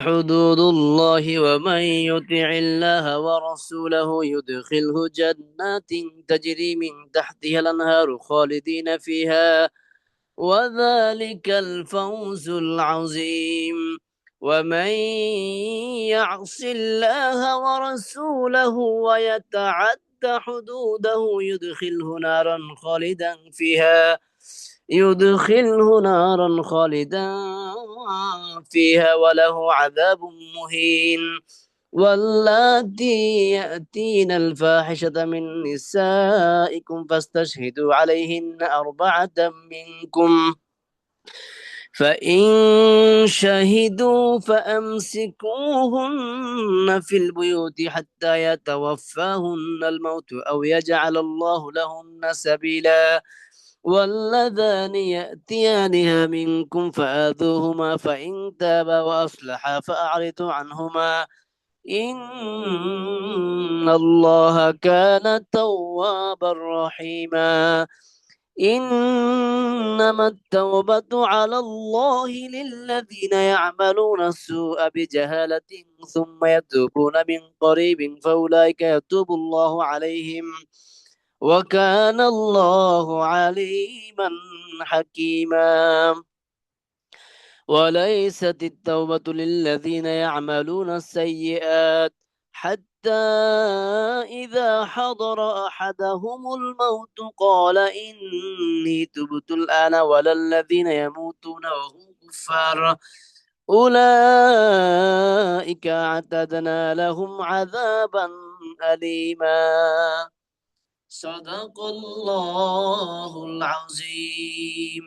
حدود الله ومن يطع الله ورسوله يدخله جنات تجري من تحتها الأنهار خالدين فيها وذلك الفوز العظيم. ومن يعص الله ورسوله ويتعد حدوده يدخله نارا خالدا فيها وله عذاب مهين. واللاتي يأتين الفاحشة من نسائكم فاستشهدوا عليهن أربعة منكم، فإن شهدوا فأمسكوهن في البيوت حتى يتوفاهن الموت أو يجعل الله لهن سبيلا. واللذان يأتيانها منكم فآذوهما فإن تابا وأصلحا فأعرضوا عنهما إن الله كان توابا رحيما. إنما التوبة على الله للذين يعملون السوء بجهالة ثم يتوبون من قريب فأولئك يتوب الله عليهم وكان الله عليما حكيما. وليست التوبة للذين يعملون السيئات حتى إذا حضر أحدهم الموت قال إني تبت الآن ولا الذين يموتون وهم كفار أولئك أعتدنا لهم عذابا أليما. صدق الله العظيم.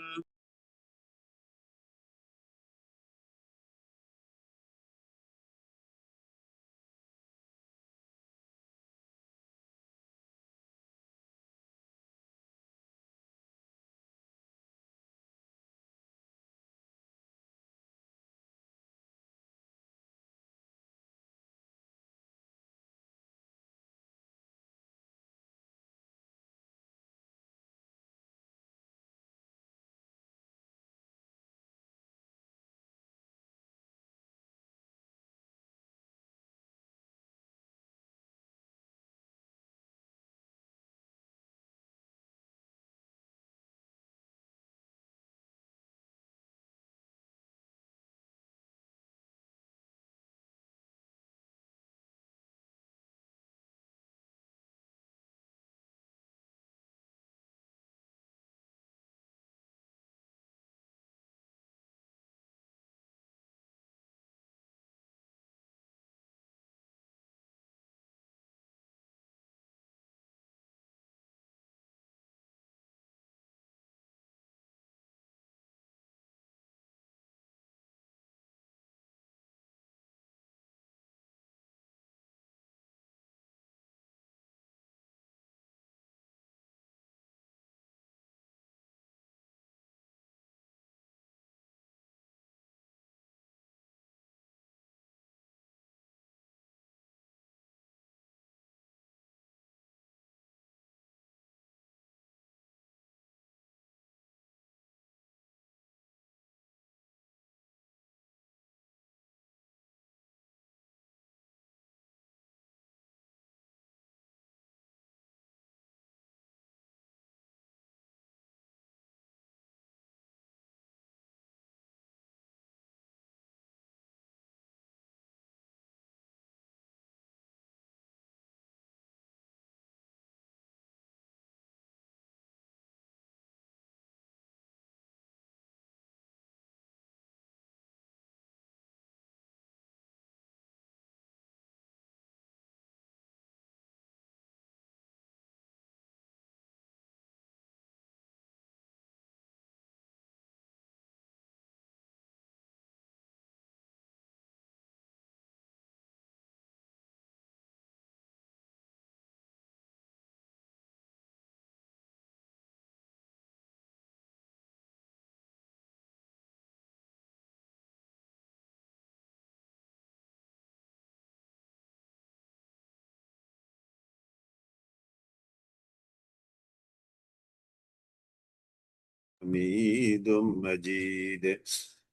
حميد مجيد.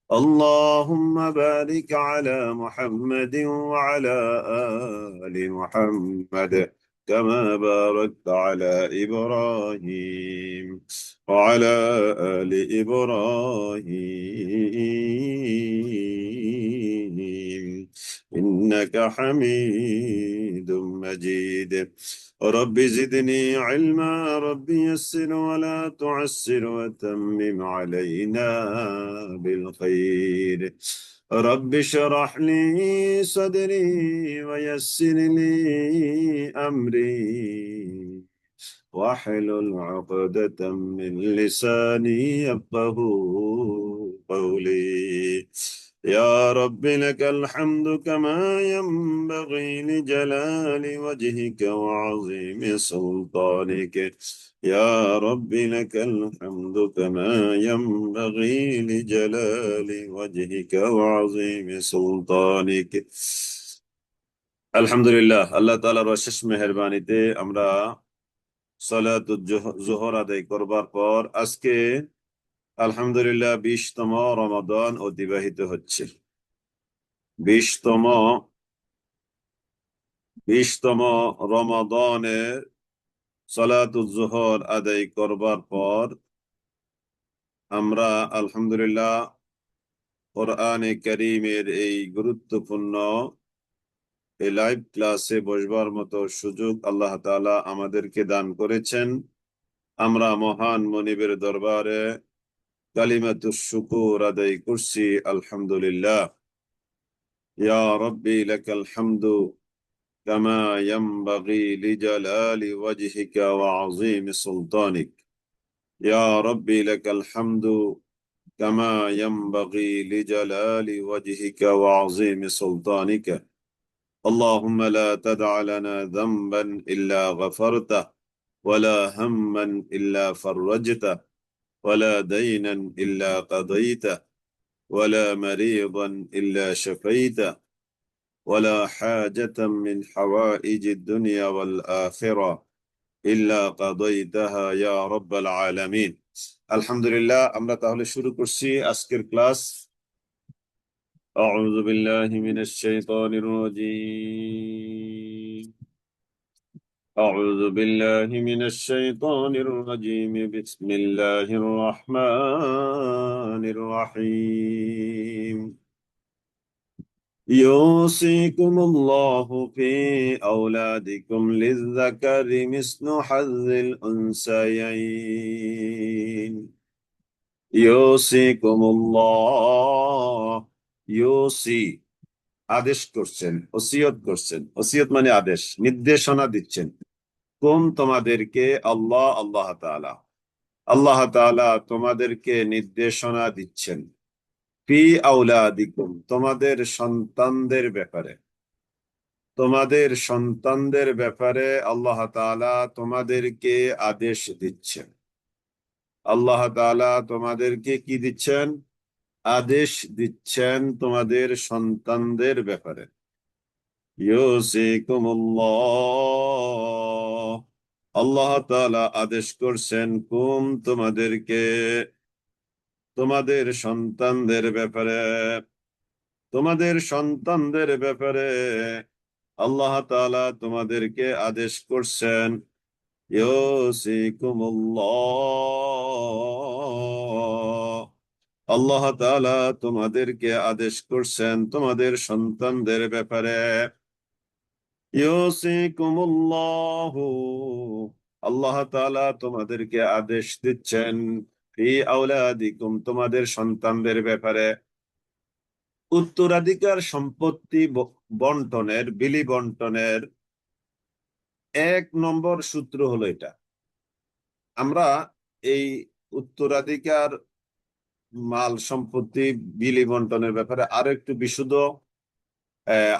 اللهم بارك على محمد وعلى آل محمد كما باركت على إبراهيم وعلى آل إبراهيم إنك حميد مجيد. رب زدني علما، رب يسر ولا تعسر وتمم علينا بالخير. رب اشرح لي صدري ويسر لي أمري واحلل عقدة من لساني يفقه قولي. يا رب لك الحمد كما ينبغي لجلال وجهك وعظيم سلطانك. يا رب لك الحمد كما ينبغي لجلال وجهك وعظيم سلطانك। আলহামদুলিল্লাহ, আল্লাহ তাআলার অশেষ মেহেরবানিতে আমরা সালাতুল জোহর আদায় করবার পর আজকে আলহামদুলিল্লাহ 20তম রমাদান অতিবাহিত হচ্ছে। 20তম 20তম রমাদানে সালাতুল জোহর আদায় করবার পর আমরা আলহামদুলিল্লাহ কোরআনে কারীমের এই গুরুত্বপূর্ণ এই লাইভ ক্লাসে বসবার মতো সুযোগ আল্লাহ তাআলা আমাদেরকে দান করেছেন। আমরা মহান মনিবের দরবারে কালিমাতুশ শুকুর আদায় করছি, আলহামদুলিল্লাহ। ইয়া রব্বি লাকাল হামদু কামা ইয়ানবাগি লিজালালি ওয়াজহিকা ওয়া আযীমি সুলতানিক। ইয়া রব্বি লাকাল হামদু কামা ইয়ানবাগি লিজালালি ওয়াজহিকা ওয়া আযীমি সুলতানিকা। اللهم لا تدع لنا ذنبا إلا غفرته ولا هما إلا فرجته ولا دينا إلا قضيته ولا مريضا إلا شفيته ولا حاجة من حوائج الدنيا والآخرة إلا قضيتها يا رب العالمين. আলহামদুলিল্লাহ, আমরা তাহলে শুরু করছি আজকের ক্লাস। أعوذ بالله من الشيطان الرجيم. أعوذ بالله من الشيطان الرجيم. بسم الله الرحمن الرحيم. يوصيكم الله في أولادكم للذكر مثل حظ الأنثيين. يوصيكم الله. ইউসি আদেশ করছেন, ওসিয়ত করছেন। ওসিয়ত মানে আদেশ, নির্দেশনা দিচ্ছেন। কোন তোমাদেরকে? আল্লাহ, আল্লাহ তাআলা। আল্লাহ তাআলা তোমাদেরকে নির্দেশনা দিচ্ছেন ফি আওলাদিকুম, তোমাদের সন্তানদের ব্যাপারে। তোমাদের সন্তানদের ব্যাপারে আল্লাহ তাআলা তোমাদেরকে আদেশ দিচ্ছেন। আল্লাহ তাআলা তোমাদেরকে কি দিচ্ছেন? আদেশ দিচ্ছেন তোমাদের সন্তানদের ব্যাপারে। ইউসিকুমুল্লাহ, আল্লাহ তাআলা আদেশ করছেন কুম, তোমাদেরকে, তোমাদের সন্তানদের ব্যাপারে। তোমাদের সন্তানদের ব্যাপারে আল্লাহ তাআলা তোমাদেরকে আদেশ করছেন। ইউসিকুমুল্লাহ, আল্লাহ তাআলা তোমাদেরকে আদেশ করছেন তোমাদের সন্তানদের ব্যাপারে। ইউসিকুমুল্লাহু, আল্লাহ তাআলা তোমাদেরকে আদেশ দিচ্ছেন ফি আওলাদিকুম, তোমাদের সন্তানদের ব্যাপারে। উত্তরাধিকার সম্পত্তি বন্টনের, বিলি বন্টনের 1 নম্বর সূত্র হলো এটা। আমরা এই উত্তরাধিকার মাল সম্পত্তি বিলি বন্টনের ব্যাপারে আরো একটু বিশদ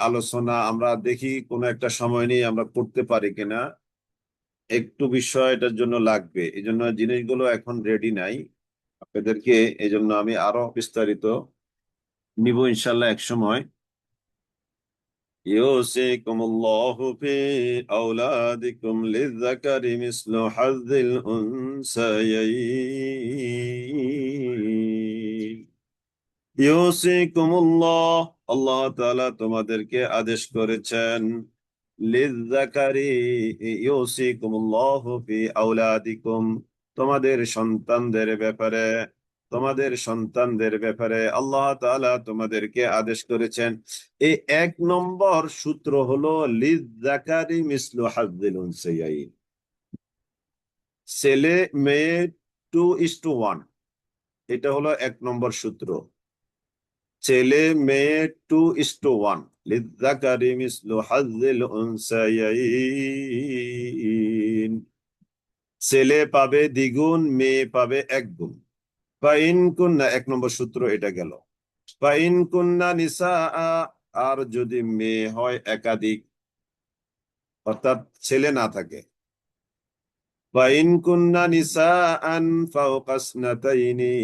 আলোচনা আমরা দেখি কোন একটা সময় নিয়ে আমরা করতে পারি কিনা। একটু বিষয়টার জন্য লাগবে, এই জন্য জিনিসগুলো এখন রেডি নাই আপনাদেরকে, এই জন্য আমি আরো বিস্তারিত নিব ইনশাল্লাহ এক সময়। ইউসিকুমুল্লাহু ফি আওলাদিকুম লিযযাকারি মিসলু হাযযিল উনসায়াইন। ইউসিকুমুল্লাহ, আল্লাহ তাআলা তোমাদেরকে আদেশ করেছেন। লিযযাকারি, ইউসিকুমুল্লাহু ফি আওলাদিকুম, তোমাদের সন্তানদের ব্যাপারে, তোমাদের সন্তানদের ব্যাপারে আল্লাহ তাআলা তোমাদেরকে আদেশ করেছেন। এই 1 নম্বর সূত্র হলো লিযযাকারি মিসলু হাজ্জিল উনসায়াইন, ছেলে মেয়ে 2:1, এটা হলো 1 নম্বর সূত্র। ছেলে মেয়ে 2:1, লিযযাকারি মিসলু হাজ্জিল উনসায়াইন, ছেলে পাবে দ্বিগুণ, মেয়ে পাবে 1 গুণ। ফাইন কুন্না, 1 নম্বর সূত্র এটা গেল। ফাইন কুন্না নিসা, আর যদি মেয়ে হয় একাধিক, অর্থাৎ ছেলে না থাকে। ফাইন কুন্না নিসাআন ফাওকা ইসনাতাইনি,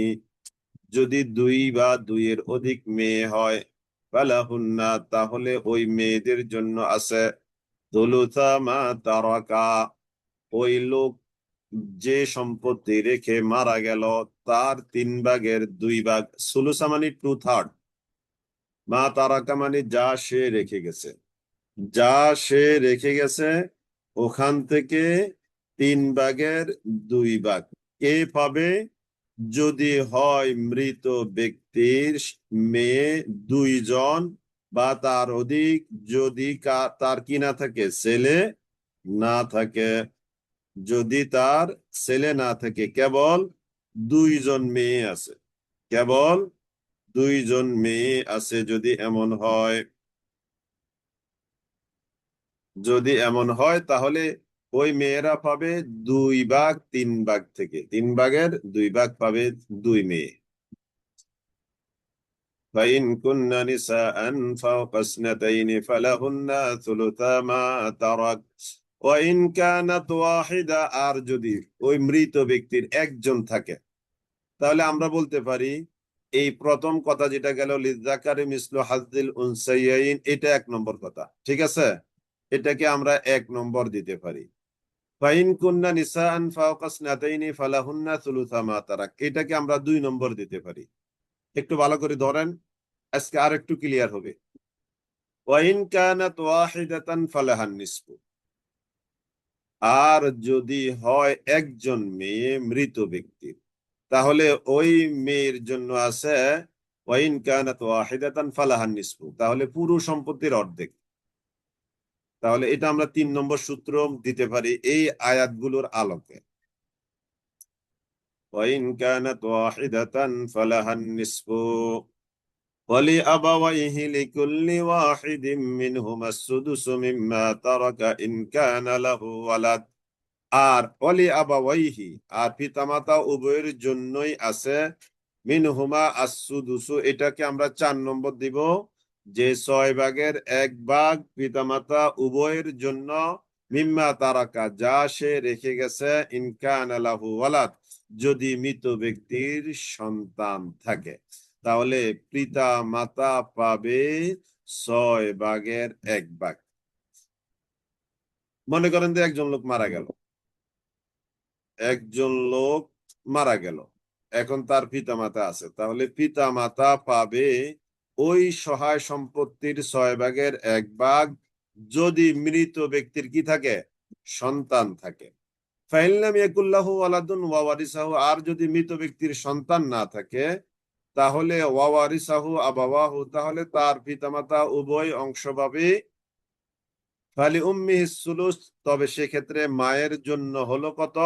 যদি 2 বা 2-এর অধিক মেয়ে হয়, ফালাহুন্না, তাহলে ওই মেয়েদের জন্য আছে থুলুসা মা তারাকা, ওই লোক যে সম্পত্তি রেখে মারা গেল তার 3/2 সুলুসা মানে 2/3, মা তারাকা মানে যা সে রেখে গেছে, যা সে রেখে গেছে ওখান থেকে 3/2 কে পাবে? যদি হয় মৃত ব্যক্তির মেয়ে 2 জন বা তার অধিক, যদি তার কি না থাকে, ছেলে না থাকে। যদি তার ছেলে না থাকে, কেবল 2 জন মেয়ে আছে, কেবল 2 জন মেয়ে আছে, যদি এমন হয়, যদি এমন হয় তাহলে ওই মেয়েরা পাবে 2/3 থেকে, 3/2 পাবে 2 মেয়ে। فإن كن نساء فوق اثنتين فلهن ثلثا ما ترك وإن كانت واحدة, আর যদি ওই মৃত ব্যক্তির 1 জন থাকে, তাহলে আমরা বলতে পারি এই প্রথম কথা যেটা গেল লিযযাকারি মিসলু হাজ্জিল উনসায়াইন, এটা 1 নম্বর কথা, ঠিক আছে? এটাকে আমরা 1 নম্বর দিতে পারি। ফাইন কুন্না নিসাআন ফাওকা ইসনাতাইনি ফালাহুন্না থুলুসা মা তারাক, এটাকে আমরা 2 নম্বর দিতে পারি। একটু ভালো করে ধরেন, আজকে আর একটু ক্লিয়ার হবে। ওয়াইন কানাত ওয়াহিদাতান ফালাহান নিসফু, আর যদি হয় 1 জন মেয়ে মৃত ব্যক্তির, তাহলে ওই মেয়ের জন্য আছে ওয়াইন কানাত ওয়াহিদাতান ফালাহান নিসফু, তাহলে পুরো সম্পত্তির অর্ধেক। তাহলে এটা আমরা 3 নম্বর সূত্র দিতে পারি এই আয়াতগুলোর আলোকে। ওয়াইন কানাত ওয়াহিদাতান ফালাহান নিসফু ولأبويه لكل واحد منهما السدس مما ترك إن كان له ولد, আর অলি আবাওয়াইহি, আর পিতামাতা উভয়ের জন্যই আছে মিনহুমা আসসুদুসু, এটাকে আমরা 4 নম্বর দিব, যে 6/1 পিতামাতা উভয়ের জন্য, মিম্মা তারাকা, যা সে রেখে গেছে, ইনকানা লাহু ওয়ালাদ, যদি মৃত ব্যক্তির সন্তান থাকে, তাহলে পিতা মাতা পাবে 6/1। মনে করেন যে একজন লোক মারা গেল, একজন লোক মারা গেল, এখন তার পিতা মাতা আছে, তাহলে পিতা মাতা পাবে ওই সহায় সম্পত্তির 6/1, যদি মৃত ব্যক্তির কি থাকে, সন্তান থাকে। ফাইনলাম ইয়াকুল্লাহু ওয়ালাদুন ওয়া ওয়ারিসাহু, আর যদি মৃত ব্যক্তির সন্তান না থাকে, তাহলে ওয়া ওয়ারিসাহু আবাওয়াহু, তাহলে তার পিতামাতা উভয় অংশ পাবে। ফালি উম্মিহিস সুলুস, তবে সেক্ষেত্রে মায়ের জন্য হলো কত?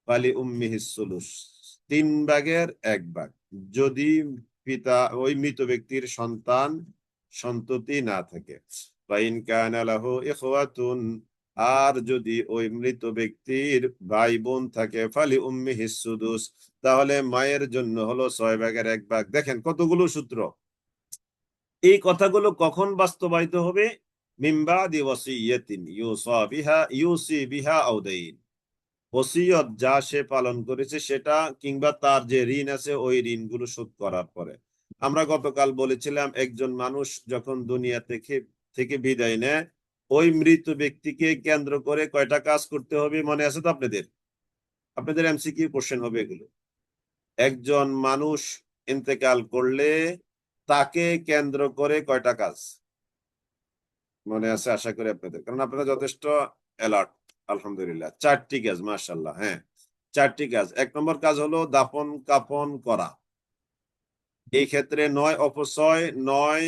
ফালি উম্মিহিস সুলুস, 3/1, যদি পিতা ওই মৃত ব্যক্তির সন্তান সন্ততি না থাকে। ফাইন কানা লাহু ইখওয়াতুন, আর যদি ওই মৃত ব্যক্তির ভাই বোন থাকে, ফালি উম্মিহিস সুদুস, তাহলে মায়ের জন্য হলো 6/1। দেখেন কতগুলো সূত্র। এই কথাগুলো কখন বাস্তবায়িত হবে? মিন বাদি ওয়াসিয়াতিন ইউসি বিহা আও দাইন, ওসিয়ত যা সে পালন করেছে সেটা, কিংবা তার যে ঋণ আছে ওই ঋণগুলো শোধ করার পরে। আমরা গতকাল বলেছিলাম একজন মানুষ যখন দুনিয়া থেকে থেকে বিদায় নেয়, ওই মৃত ব্যক্তিকে কেন্দ্র করে কয়টা কাজ করতে হবে, মনে আছে তো আপনাদের? আপনাদের এমসিকিউ কোশ্চেন হবে এগুলো। একজন মানুষ ইন্তেকাল করলে তাকে কেন্দ্র করে কয়টা কাজ মনে আছে আশা করি আপনাদের, কারণ আপনারা যথেষ্ট অ্যালার্ট। আলহামদুলিল্লাহ, 4টি কাজ, মাশাআল্লাহ। হ্যাঁ, 4টি কাজ। 1 নম্বর কাজ হলো দাফন কাফন করা। এই ক্ষেত্রে 9 অপচয়, 9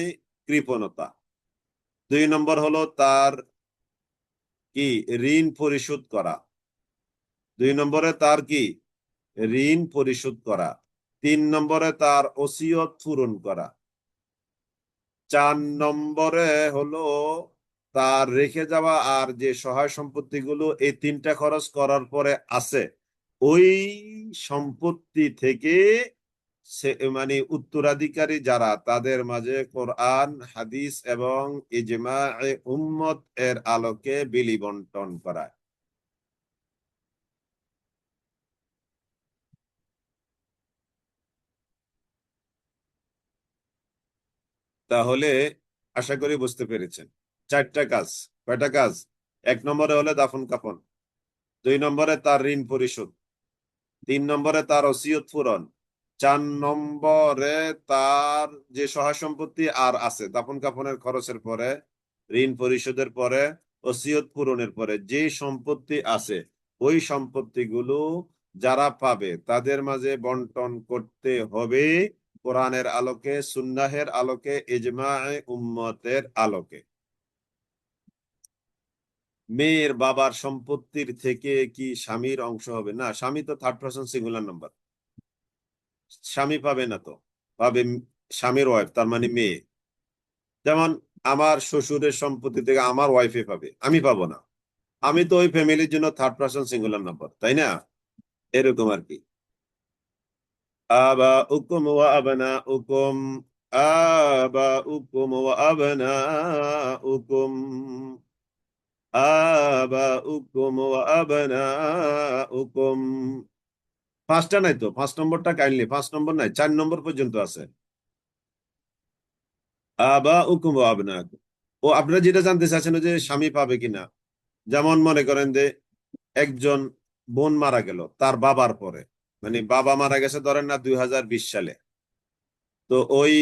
কৃপণতা। 2 নম্বর হলো তার কি ঋণ পরিশোধ করা। 2 নম্বরে তার কি ঋণ পরিশোধ করা। 3 নম্বরে তার ওসিয়ত পূরণ করা। 4 নম্বরে হলো তার রেখে যাওয়া আর যে সহায় সম্পত্তিগুলো এই 3টা খরচ করার পরে আছে, ওই সম্পত্তি থেকে মানে উত্তরাধিকারী যারা তাদের মাঝে কোরআন হাদিস এবং ইজমায়ে উম্মত এর আলোকে বিলি বন্টন করা। তাহলে আশা করি বুঝতে পেরেছেন 4টা কাজ। কয়টা কাজ? 1 নম্বরে হলো দাফন কাফন, 2 নম্বরে তার ঋণ পরিশোধ, 3 নম্বরে তার ওসিয়ত পূরণ, 4 নম্বরে তার যে সহায় সম্পত্তি আর আছে দাফন কাফনের খরচের পরে, ঋণ পরিশোধের পরে, ওসিয়ত পূরণের পরে যে সম্পত্তি আছে, ওই সম্পত্তিগুলো যারা পাবে তাদের মাঝে বন্টন করতে হবে কোরআনের আলোকে, সুন্নাহের আলোকে, ইজমায়ে উম্মতের আলোকে। মেয়ের বাবার সম্পত্তির থেকে কি স্বামীর অংশ হবে? না, স্বামী তো থার্ড পারসন সিঙ্গুলার নাম্বার, স্বামী পাবে না। তো পাবে স্বামীর ওয়াইফ, তার মানে মেয়ে। যেমন আমার শ্বশুরের সম্পত্তি থেকে আমার ওয়াইফে পাবে, আমি পাবো না। আমি তো ওই ফ্যামিলির জন্য থার্ড পারসন সিঙ্গুলার নাম্বার, তাই না? এরকম আর কি। আবা উকুম ওয়া আবনা উকুম, আবা উকুম ওয়া আবনা উকুম, আবা উকুম ওয়া আবনা উকুম। 5টা নাই তো, 5 নম্বরটা কাইন্ডলি, 5 নম্বর নাই, 4 নম্বর পর্যন্ত আছে। আবা উকুম ওয়া আবনা। ও আপনারা যেটা জানতে চাচ্ছেন যে স্বামী পাবে কিনা, যেমন মনে করেন যে একজন বোন মারা গেল তার বাবার পরে, মানে বাবা মারা গেছে ধরেন না 2020 সালে, তো ওই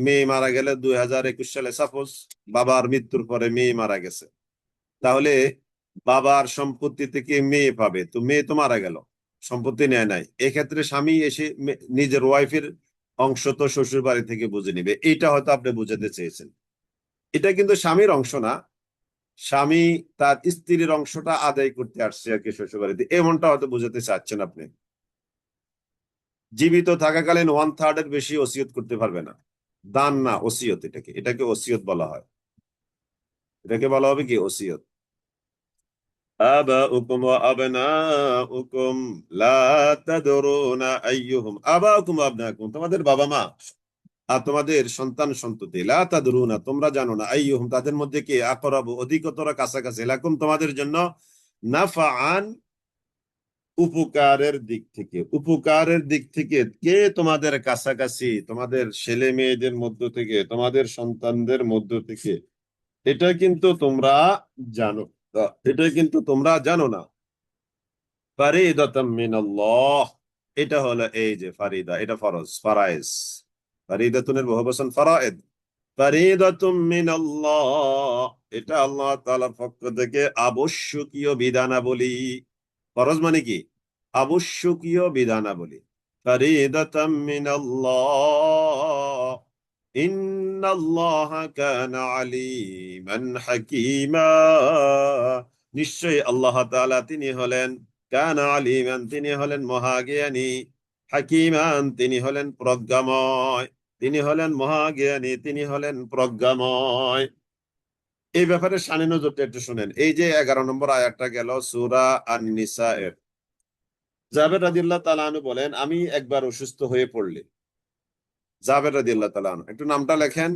মেয়ে মারা গেলে 2021 সালে, সাপোজ বাবার মৃত্যুর পরে মেয়ে মারা গেছে, তাহলে বাবার সম্পত্তি থেকে মেয়ে পাবে। তো মেয়ে তো মারা গেল, সম্পত্তি নেয় নাই, এক্ষেত্রে স্বামী এসে নিজের ওয়াইফের অংশ তো শ্বশুর বাড়ি থেকে বুঝে নিবে। এইটা হয়তো আপনি বুঝাতে চেয়েছেন। এটা কিন্তু স্বামীর অংশ না, স্বামী তার স্ত্রীর অংশটা আদায় করতে আসছে আর কি শ্বশুর বাড়িতে, এমনটা হয়তো বুঝাতে চাচ্ছেন আপনি। জীবিত থাকাকালীন 1/3 এর বেশি ওসিয়ত করতে পারবে না। দান না, ওসিয়ত। এটাকে এটাকে ওসিয়ত বলা হয়। এটাকে বলা হবে কি ওসিয়ত। আবাউকুম ওয়া আবনাউকুম লা তাদরুনা আইয়ুহুম আবাউকুম ওয়া আবনাউকুম, তোমাদের বাবা মা আর তোমাদের সন্তান সন্ততি, লা তাদরুনা, তোমরা জানো না, আইয়ুহুম, তাদের মধ্যে কে, আকরাবু, অধিকতর কাছাকাছি, লাকুম, তোমাদের জন্য, নাফআন, উপকারের দিক থেকে, উপকারের দিক থেকে কে তোমাদের কাছাকাছি, তোমাদের ছেলে মেয়েদের মধ্য থেকে, তোমাদের সন্তানদের মধ্য থেকে, এটা কিন্তু তোমরা জানো। এটা কিন্তু তোমরা জানো না। ফারিদাতাম মিনাল্লাহ, এটা হলো এই যে ফারিদা, এটা ফরজ, ফারাইজ। ফারিদাতুনের বহুবচন ফারায়েদ। ফারিদাতুম মিনাল্লাহ, এটা আল্লাহ তাআলার পক্ষ থেকে আবশ্যকীয় বিধানাবলী। ফরজ মানে কি? আবশ্যকীয় বিধানাবলী। ফারিদাতাম মিনাল্লাহ, ইন্নাল্লাহা কানা আলিমান হাকীমা, নিশ্চয়ই আল্লাহ তাআলা তিনি হলেন, কানা আলিমান, তিনি হলেন মহাজ্ঞানী, হাকীমান, তিনি হলেন প্রজ্ঞাময়। তিনি হলেন মহাজ্ঞানী, তিনি হলেন প্রজ্ঞাময়। এই ব্যাপারে শানে নজরটা একটু শুনেন। এই যে 11 নম্বর আয়াতটা গেল সূরা আন-নিসা এর। জাবের রাদিয়াল্লাহু তাআলা আনহু বলেন, আমি একবার অসুস্থ হয়ে পড়লে, জাবের রাদিয়াল্লাহু তাআলা আনহু, একটু নামটা লেখেন,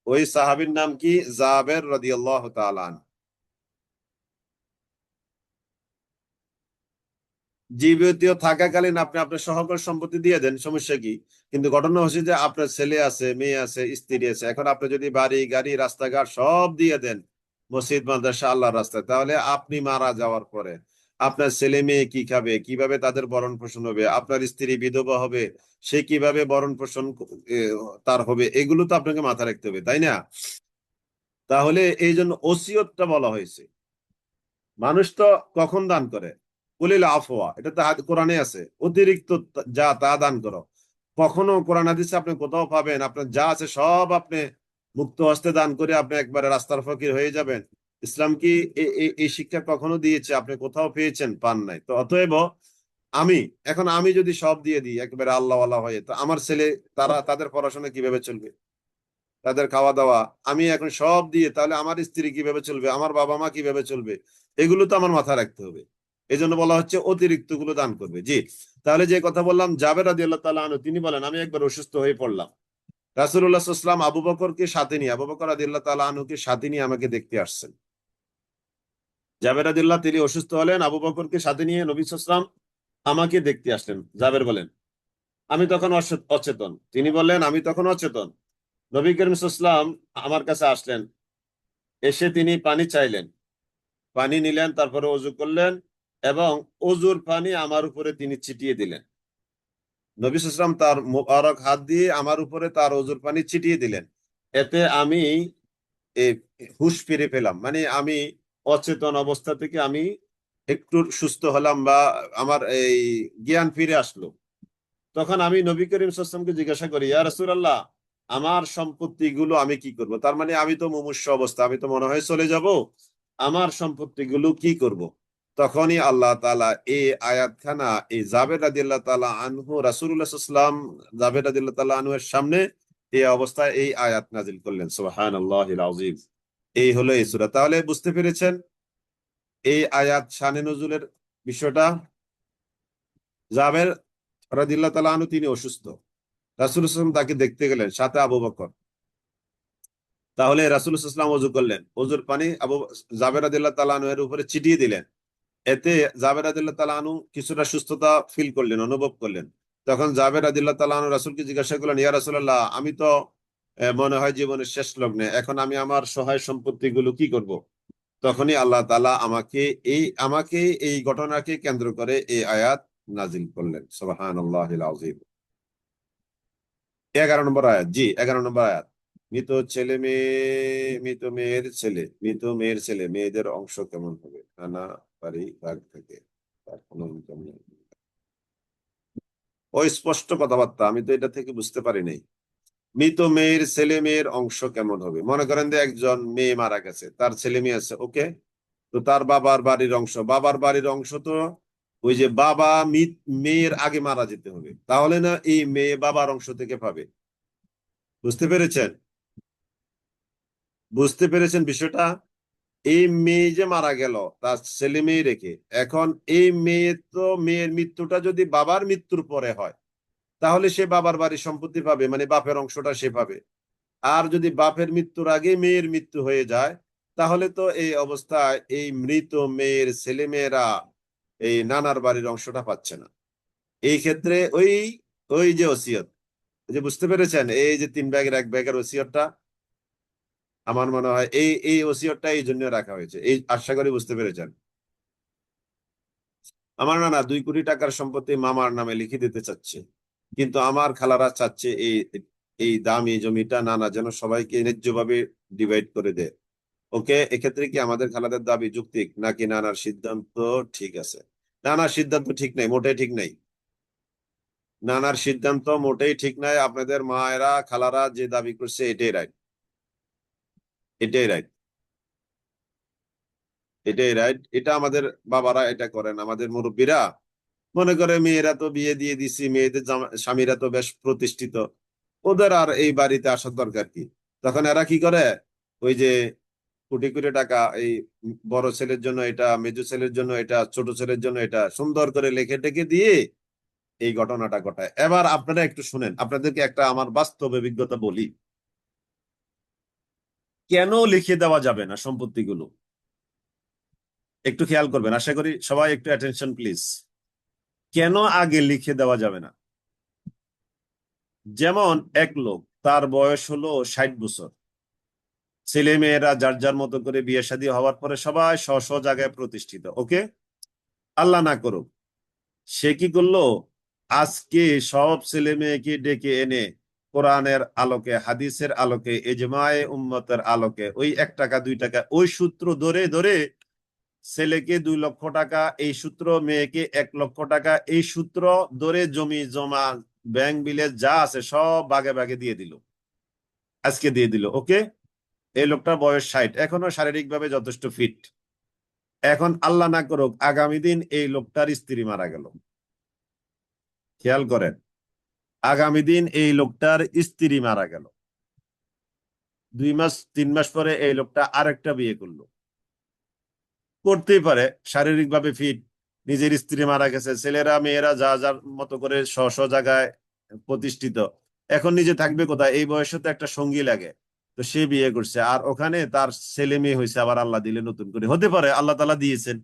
ওই সাহাবীর নাম কি? জাবের রাদিয়াল্লাহু তাআলা আনহু। জীবিত থাকাকালীন আপনি আপনার সকল সম্পত্তি দিয়ে দেন, সমস্যা কি? কিন্তু ঘটনা হচ্ছে যে আপনার ছেলে আছে, মেয়ে আছে, স্ত্রী আছে, এখন আপনি যদি বাড়ি গাড়ি রাস্তাঘাট সব দিয়ে দেন, মসজিদ মাদ্রাসা আল্লাহর রাস্তায়, তাহলে আপনি মারা যাওয়ার পরে আপনার ছেলে মেয়ে কি খাবে, কিভাবে তাদের ভরণ পোষণ হবে, আপনার স্ত্রী বিধবা হবে, সে কিভাবে ভরণ পোষণ এ, তার হবে, এগুলো তো আপনাকে মাথায় রাখতে হবে, তাই না? তাহলে এই জন্য ওসিয়তটা বলা হয়েছে। মানুষ তো কখন দান করে? বলিল আফওয়া, এটা তো কোরআনে আছে, অতিরিক্ত যা তা দান করো। কখনো কোরআন হাদিসে আপনি কোথাও পাবেন আপনার যা আছে সব আপনি মুক্ত হস্তে দান করে আপনি একবারে রাস্তার ফকির হয়ে যাবেন? ইসলাম কি এই শিক্ষা কখনো দিয়েছে? আপনি কোথাও পেয়েছেন? পান নাই। তো অতএব আমি আমি যদি সব দিয়ে দিই একেবারে আল্লাহওয়ালা হয়ে, তো আমার ছেলে তাদের পড়াশোনা কিভাবে চলবে, তাদের খাওয়া দাওয়া আমি এখন সব দিয়ে, তাহলে আমার স্ত্রী কিভাবে চলবে, আমার বাবা মা কিভাবে চলবে? এগুলো তো আমার মাথায় রাখতে হবে। এই জন্য বলা হচ্ছে অতিরিক্ত গুলো দান করবে। জি, তাহলে যে কথা বললাম, জাবের রাদিয়াল্লাহু তাআলা আনহু তিনি বলেন, আমি একবার অসুস্থ হয়ে পড়লাম। রাসূলুল্লাহ সাল্লাল্লাহু আলাইহি ওয়াসাল্লাম আবু বকর রাদিয়াল্লাহু তাআলা আনহুকে সাথে নিয়ে আমাকে দেখতে আসছেন। জাবের রাদিয়াল্লাহু তিনি অসুস্থ হলেন, আবু বকরকে সাথে নিয়ে নবী সাল্লাল্লাহু আলাইহি ওয়াসাল্লাম আমাকে দেখতে আসলেন। জাবের বলেন, আমি তখন অচেতন। তিনি বললেন, আমি তখন অচেতন। নবী করিম সাল্লাল্লাহু আলাইহি ওয়াসাল্লাম আমার কাছে আসলেন, এসে তিনি পানি চাইলেন, পানি নিলেন, তারপরে অজু করলেন এবং অজুর পানি আমার উপরে তিনি ছিটিয়ে দিলেন। নবী সাল্লাল্লাহু আলাইহি ওয়াসাল্লাম তার মোবারক হাত দিয়ে আমার উপরে তার অজুর পানি ছিটিয়ে দিলেন। এতে আমি এই হুঁশ ফিরে পেলাম, মানে আমি অচেতন অবস্থা থেকে আমি একটু সুস্থ হলাম, বা আমার এই জ্ঞান ফিরে আসলো। তখন আমি নবী করিম সাল্লাল্লাহু আলাইহি ওয়াসাল্লামকে জিজ্ঞাসা করি, ইয়া রাসূলুল্লাহ, আমার সম্পত্তি গুলো আমি কি করব? তার মানে আমি তো মুমূর্ষু অবস্থা, আমি তো মনে হয় চলে যাব, আমার সম্পত্তি গুলো কি করব? তখনই আল্লাহ তাআলা এই আয়াতখানা এই জাবের রাদিয়াল্লাহু তাআলা আনহু রাসূলুল্লাহ সাল্লাল্লাহু আলাইহি ওয়াসাল্লাম জাবের রাদিয়াল্লাহু তাআলা আনহু এর সামনে এই অবস্থায় এই আয়াত নাজিল করলেন। সুবহানাল্লাহিল আযীম। এই হলো এই সূরা। তাহলে বুঝতে পেরেছেন এই আয়াত শানে নজুলের বিষয়টা। জাবের রাদিয়াল্লাহু তাআলা আনহু তিনি অসুস্থ, রাসূল সাল্লাল্লাহু আলাইহি ওয়াসাল্লাম তাকে দেখতে গেলেন, সাথে আবু বকর। তাহলে রাসূল সাল্লাল্লাহু আলাইহি ওয়াসাল্লাম ওযু করলেন, ওযুর পানি জাবের রাদিয়াল্লাহু তাআলা আনহু এর উপরে ছিটিয়ে দিলেন। এতে জাবের রাদিয়াল্লাহু তাআলা আনহু কিছুটা সুস্থতা ফিল করলেন, অনুভব করলেন। তখন জাবের রাদিয়াল্লাহু তাআলা আনহু রাসূলকে জিজ্ঞাসা করলেন, ইয়া রাসূলুল্লাহ, আমি তো মনে হয় জীবনের শেষ লগ্নে, এখন আমি আমার সহায় সম্পত্তি গুলো কি করব? তখনই আল্লাহ তাআলা আমাকে এই ঘটনাকে কেন্দ্র করে এই আয়াত নাজিল করলেন। সুবহানাল্লাহিল আযীম। 11 নম্বর আয়াত। জি, 11 নম্বর আয়াত। মৃত মেয়ের ছেলে, মৃত মেয়ের ছেলে মেয়েদের অংশ কেমন হবে? নানা ভাগ থেকে তার কোনো ইনকাম নেই। ওই স্পষ্ট কথাবার্তা, আমি তো এটা থেকে বুঝতে পারি নাই। মৃত মেয়ের ছেলে মেয়ের অংশ কেমন হবে? মনে করেন যে একজন মেয়ে মারা গেছে, তার ছেলে মেয়ে আছে, ওকে। তো তার বাবার বাড়ির অংশ তো ওই যে মেয়ের আগে মারা যেতে হবে, তাহলে না এই মেয়ে বাবার অংশ থেকে পাবে। বুঝতে পেরেছেন? বুঝতে পেরেছেন বিষয়টা? এই মেয়ে যে মারা গেল তার ছেলে মেয়ে রেখে, এখন এই মেয়ের মৃত্যুটা যদি বাবার মৃত্যুর পরে হয়, তাহলে সে বাবার বাড়ির সম্পত্তি পাবে, মানে বাপের অংশটা সে পাবে। আর যদি বাপের মৃত্যুর আগে মেয়ের মৃত্যু হয়ে যায়, তাহলে তো এই অবস্থায় এই মৃত মেয়ের ছেলে মেয়েরা এই নানার বাড়ির অংশটা পাচ্ছে না। এই ক্ষেত্রে ওই ওই যে ওসিয়ত, যে বুঝতে পেরেছেন, এই যে 3 ভাগের 1 ভাগের ওসিয়তটা, আমার মনে হয় এই ওসিয়তটা এই জন্য রাখা হয়েছে। এই আশা করি বুঝতে পেরেছেন। আমার নানা 2 কোটি টাকার সম্পত্তি মামার নামে লিখে দিতে চাচ্ছে, কিন্তু আমার খালারা চাচ্ছে এই এই দামি জমিটা নানা যেন সবাইকে ন্যায্যভাবে ডিভাইড করে দেয়। ওকে, এক্ষেত্রে কি আমাদের খালাদের দাবি যৌক্তিক, নাকি নানার সিদ্ধান্ত ঠিক আছে? নানার সিদ্ধান্ত ঠিক নাই, মোটেই ঠিক নাই। নানার সিদ্ধান্ত মোটেই ঠিক নাই। আপনাদের মায়েরা খালারা যে দাবি করছে এটাই রাইট, এটাই রাইট, এটাই রাইট। এটা আমাদের বাবারা এটা করেন, আমাদের মুরব্বীরা মনে করে মেয়েরা তো বিয়ে দিয়ে দিছি, মেয়েদের স্বামীরা তো বেশ প্রতিষ্ঠিত, ওদের আর এই বাড়িতে আসার দরকার কি? তখন এরা কি করে, ওই যে কোটি কোটি টাকা এই বড় ছেলের জন্য এটা, মেজো ছেলের জন্য এটা, ছোট ছেলের জন্য এটা সুন্দর করে লেখে টেকে দিয়ে এই ঘটনাটা ঘটায়। এবার আপনারা একটু শুনেন, আপনাদেরকে একটা আমার বাস্তব অভিজ্ঞতা বলি। কেন লিখে দেওয়া যাবে না সম্পত্তিগুলো? একটু খেয়াল করবেন, আশা করি সবাই একটু অ্যাটেনশন প্লিজ। কেন আগে লিখে দেওয়া যাবে না? যেমন এক লোক, তার বয়স হলো 60 বছর, ছেলে মেয়েরা যার যার মতো করে বিয়ে শাদী হওয়ার পরে সবাই স্ব স্ব জায়গায় প্রতিষ্ঠিত, ওকে। আল্লাহ না করুক, সে কি করলো, আজকে সব ছেলে মেয়েকে ডেকে এনে কোরআনের আলোকে, হাদিসের আলোকে, ইজমায়ে উম্মতের আলোকে ওই 1 টাকা 2 টাকা ওই সূত্র ধরে ধরে ছেলেকে 2 লক্ষ টাকা এই সূত্র, মেয়েকে 1 লক্ষ টাকা এই সূত্র ধরে জমি জমা ব্যাংক বিলেজ যা আছে সব ভাগে ভাগে দিয়ে দিল, আজকে দিয়ে দিল। ওকে, এই লোকটার বয়স 60, এখনো শারীরিকভাবে যথেষ্ট ফিট। এখন আল্লাহ না করুক আগামী দিন এই লোকটার স্ত্রী মারা গেল, খেয়াল করেন, আগামী দিন এই লোকটার স্ত্রী মারা গেল, 2 মাস 3 মাস পরে এই লোকটা আরেকটা বিয়ে করলো, করতেই পারে, শারীরিকভাবে ফিট, নিজের স্ত্রী মারা গেছে, ছেলেরা মেয়েরা যা যার মতো করে স্ব স্ব জায়গায় প্রতিষ্ঠিত, এখন নিজে থাকবে কোথায়, এই বয়সে তো একটা সঙ্গী লাগে, তো সে বিয়ে করছে, আর ওখানে তার ছেলে মেয়ে হয়েছে, আবার আল্লাহ দিলে নতুন করে, হতে পারে আল্লাহ তাআলা দিয়েছেন।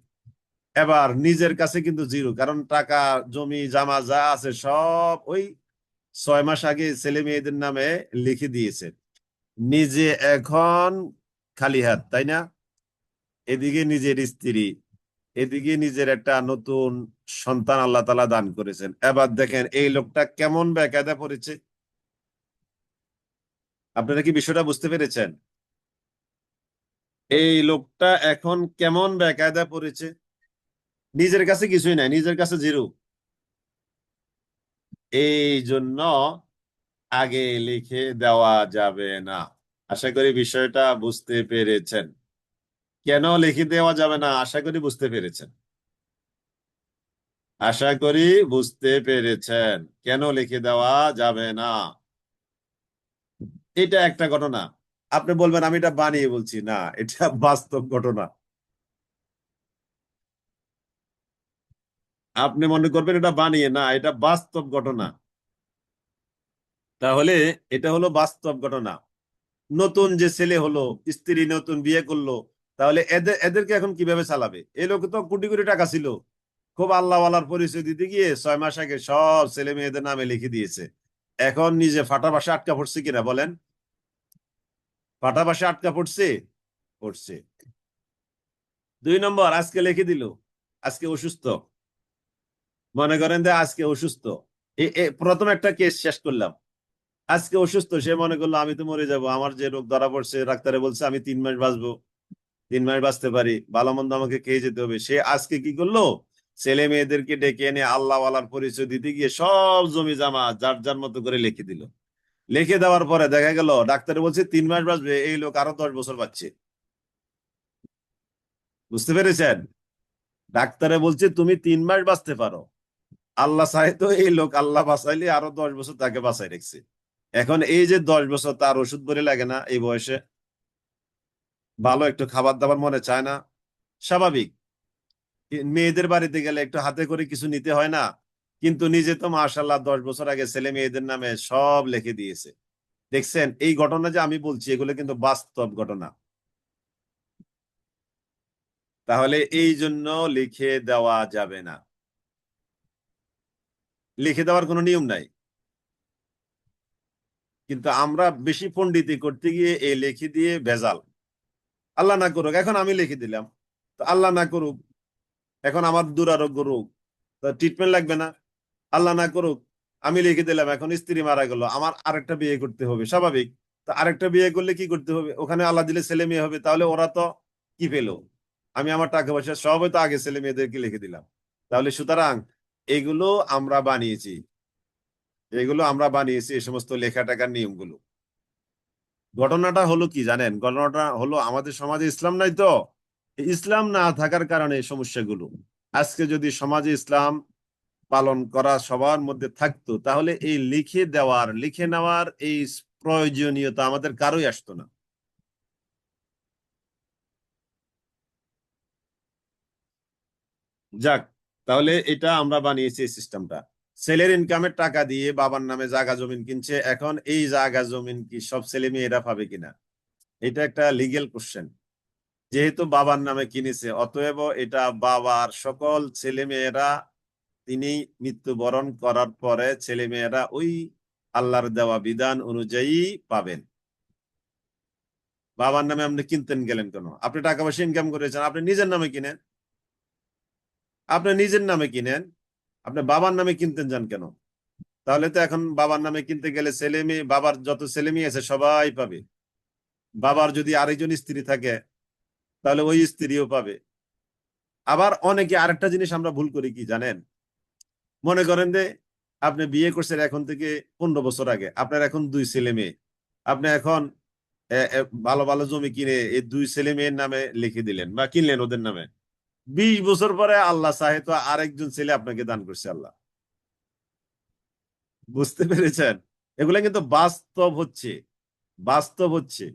এবার নিজের কাছে কিন্তু জিরো, কারণ টাকা জমি জামা যা আছে সব ওই 6 মাস আগে ছেলে মেয়েদের নামে লিখে দিয়েছে, নিজে এখন খালি হাত, তাই না? এদিকে নিজের স্ত্রী, এদিকে নিজের একটা নতুন সন্তান আল্লাহ তাআলা দান করেছেন। এবার দেখেন এই লোকটা কেমন বেকায়দা পড়েছে। আপনারা কি বিষয়টা বুঝতে পেরেছেন? এই লোকটা এখন কেমন বেকায়দা পড়েছে, নিজের কাছে কিছুই নাই, নিজের কাছে জিরো। এই জন্য আগে লিখে দেওয়া যাবে না। আশা করি বিষয়টা বুঝতে পেরেছেন। কেন লিখে দেওয়া যাবে না আশা করি বুঝতে পেরেছেন। আশা করি বুঝতে পেরেছেন কেন লিখে দেওয়া যাবে না। এটা একটা ঘটনা। আপনি বলবেন আমি এটা বানিয়ে বলছি, না, এটা বাস্তব ঘটনা। আপনি মনে করবেন এটা বানিয়ে, না, এটা বাস্তব ঘটনা। তাহলে এটা হলো বাস্তব ঘটনা। নতুন যে ছেলে হলো, স্ত্রী নতুন বিয়ে করলো, তাহলে এদেরকে এখন কিভাবে চালাবে? এই লোক তো কোটি কোটি টাকা ছিল, খুব আল্লাহওয়ালার পরিচয় দিতে গিয়ে 6 মাস আগে সব ছেলে মেয়েদের নামে লিখে দিয়েছে। এখন নিজে ফাটা বাসা আটকা পড়ছে কিনা বলেন? ফাটা বাসা আটকা পড়ছে, পড়ছে। 2 নম্বর, আজকে লিখে দিল, আজকে অসুস্থ, মনে করেন যে আজকে অসুস্থ, প্রথম একটা কেস শেষ করলাম, আজকে অসুস্থ, সে মনে করলো আমি তো মরে যাব, আমার যে রোগ ধরা পড়ছে, ডাক্তারে বলছে আমি 3 মাস বাঁচবো, 3 মাস বাঁচতে পারি, ভালো মন্দ আমাকে খেয়ে যেতে হবে, সে আজকে কি করলো, ছেলে মেয়েদেরকে ডেকে এনে আল্লাহ ওয়ালার পরিচয় দিতে গিয়ে সব জমি জামা যার যার মতো করে লিখে দিল। লিখে দেওয়ার পরে দেখা গেল ডাক্তারে বলছে 3 মাস বাঁচবে, এই লোক আরো 10 বছর বাঁচছে। বুঝতে পেরেছেন? ডাক্তারে বলছে তুমি 3 মাস বাঁচতে পারো, আল্লাহ চাহে তো এই লোক আল্লাহ বাঁচাইলে আরো 10 বছর তাকে বাঁচাই রাখছে। এখন এই যে 10 বছর তার ওষুধ বলে লাগে না এই বয়সে, ভালো একটু খাবার দাবার মনে চায় না, স্বাভাবিক। মেয়েদের বাড়িতে গেলে একটু হাতে করে কিছু নিতে হয় না, কিন্তু নিজে তো মাশাআল্লাহ 10 বছর আগে ছেলে মেয়েদের নামে সব লিখে দিয়েছে। দেখছেন এই ঘটনা যে আমি বলছি এগুলো কিন্তু বাস্তব ঘটনা। তাহলে এই জন্য লিখে দেওয়া যাবে না, লিখে দেওয়ার কোনো নিয়ম নাই। কিন্তু আমরা বেশি পণ্ডিতি করতে গিয়ে এই লিখে দিয়ে ভেজাল। আল্লাহ না করুক এখন আমি লিখে দিলাম, তো আল্লাহ না করুক এখন আমার দুরারোগ্য রোগ, তো ট্রিটমেন্ট লাগবে না। আল্লাহ না করুক আমি লিখে দিলাম এখন স্ত্রী মারা গেল, আমার আরেকটা বিয়ে করতে হবে, স্বাভাবিক। তো আরেকটা বিয়ে করলে কি করতে হবে, ওখানে আল্লাহ দিলে ছেলে মেয়ে হবে, তাহলে ওরা তো কি পেলো, আমি আমার টাকা পয়সা সব হয়তো আগে ছেলে মেয়েদেরকে লিখে দিলাম। তাহলে সুতরাং এগুলো আমরা বানিয়েছি, এগুলো আমরা বানিয়েছি এই সমস্ত লেখা টাকার নিয়মগুলো। ঘটনাটা হলো কি জানেন, ঘটনাটা হলো আমাদের সমাজে ইসলাম নাই তো, ইসলাম না থাকার কারণে এই সমস্যাগুলো। আজকে যদি সমাজে ইসলাম পালন করা সবার মধ্যে থাকতো, তাহলে এই লিখে দেওয়ার লিখে নেওয়ার এই প্রয়োজনীয়তা আমাদের কারোই আসতো না। যাক, তাহলে এটা আমরা বানিয়েছি এই সিস্টেমটা, ছেলের ইনকামের টাকা দিয়ে বাবার নামে জায়গা জমিন কিনছে, এখন এই জায়গা জমিন কি সব ছেলে মেয়েরা পাবে কিনা, এটা একটা লিগেল কোশ্চেন। যেহেতু বাবার নামে কিনেছে, অতএব এটা বাবার সকল ছেলে মেয়েরা, তিনি মৃত্যুবরণ করার পরে ছেলে মেয়েরা ওই আল্লাহর দেওয়া বিধান অনুযায়ী পাবেন। বাবার নামে আপনি কিনতেন গেলেন কেন? আপনি টাকা পয়সা ইনকাম করেছেন, আপনি নিজের নামে কিনেন। আপনি নিজের নামে কিনেন, আপনি বাবার নামে কিনতেন যান কেন? তাহলে তো এখন বাবার নামে কিনতে গেলে ছেলে মেয়ে, বাবার যত ছেলে মেয়ে আছে সবাই পাবে। বাবার যদি আরেকজন স্ত্রী থাকে তাহলে ওই স্ত্রীও পাবে। আবার অনেকে আরেকটা জিনিস আমরা ভুল করি কি জানেন? মনে করেন যে আপনি বিয়ে করছেন এখন থেকে 15 বছর আগে, আপনার এখন 2 ছেলে মেয়ে, আপনি এখন ভালো ভালো জমি কিনে এই 2 ছেলে মেয়ের নামে লিখে দিলেন বা কিনলেন ওদের নামে। 20 বছর পরে আল্লাহ চাহে তো আরেকজন ছেলে আপনাকে দান করছে আল্লাহ। বুঝতে পেরেছেন? এগুলা কিন্তু বাস্তব হচ্ছে, বাস্তব হচ্ছে।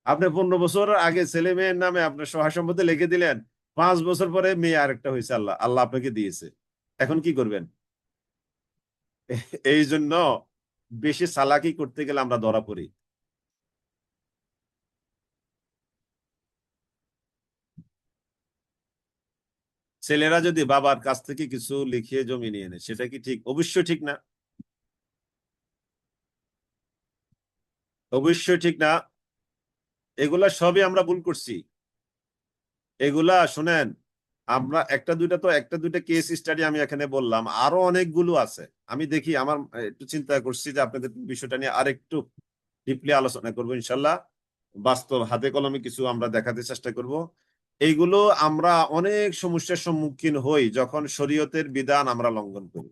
আপনি 15 বছর আগে ছেলে মেয়ের নামে আপনার সহায় সম্পত্তি লিখে দিলেন, 5 বছর পরে মেয়ে আরেকটা হয়েছে, আল্লাহ আল্লাহ আপনাকে দিয়েছে। এখন কি করবেন? এই জন্য বেশি চালাকি করতে গেলে আমরা ধরা পড়ি। ছেলেরা যদি বাবার কাছ থেকে কিছু লিখিয়ে জমি নিয়ে নেয় সেটা কি ঠিক? অবশ্যই ঠিক না, অবশ্যই ঠিক না। এগুলা সবই আমরা ভুল করছি। এগুলা শুনেন, আমরা একটা দুইটা কেস স্টাডি আমি এখানে বললাম, আরো অনেকগুলো আছে। আমি দেখি আমার একটু চিন্তা করছি যে আপনাদের বিষয়টা নিয়ে আরেকটু ডিপলি আলোচনা করবো ইনশাল্লাহ। বাস্তব হাতে কলমে কিছু আমরা দেখাতে চেষ্টা করব। এইগুলো আমরা অনেক সমস্যার সম্মুখীন হই যখন শরীয়তের বিধান আমরা লঙ্ঘন করি।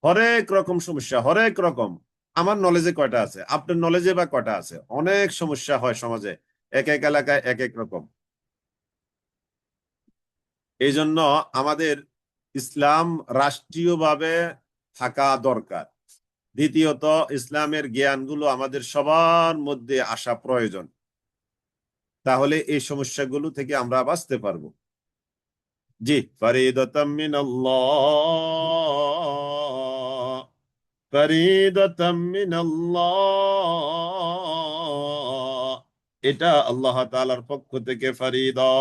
হরেক রকম সমস্যা, হরেক রকম। আমার নলেজে কয়টা আছে, আপনার নলেজে বা কয়টা আছে? অনেক সমস্যা হয় সমাজে, এক এক এলাকায় এক এক রকম। এই জন্য আমাদের ইসলাম রাষ্ট্রীয়ভাবে থাকা দরকার। দ্বিতীয়ত, ইসলামের জ্ঞানগুলো আমাদের সবার মধ্যে আসা প্রয়োজন, তাহলে এই সমস্যাগুলো থেকে আমরা বাঁচতে পারবো। জি, ফরিদাতাম মিনাল্লাহ, ফরিদাতাম মিনাল্লাহ। এটা আল্লাহ তাআলার পক্ষ থেকে ফরিদা,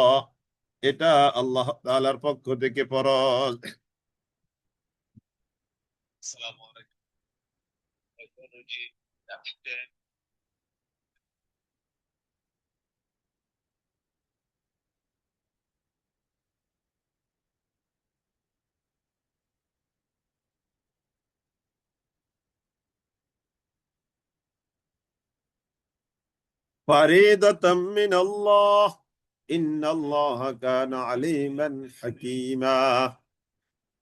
এটা আল্লাহ তাআলার পক্ষ থেকে ফরজ। আসসালামু আলাইকুম। ফরিদাতাম মিনাল্লাহ, ইন্নাল্লাহা কানা আলিমান হাকীমা।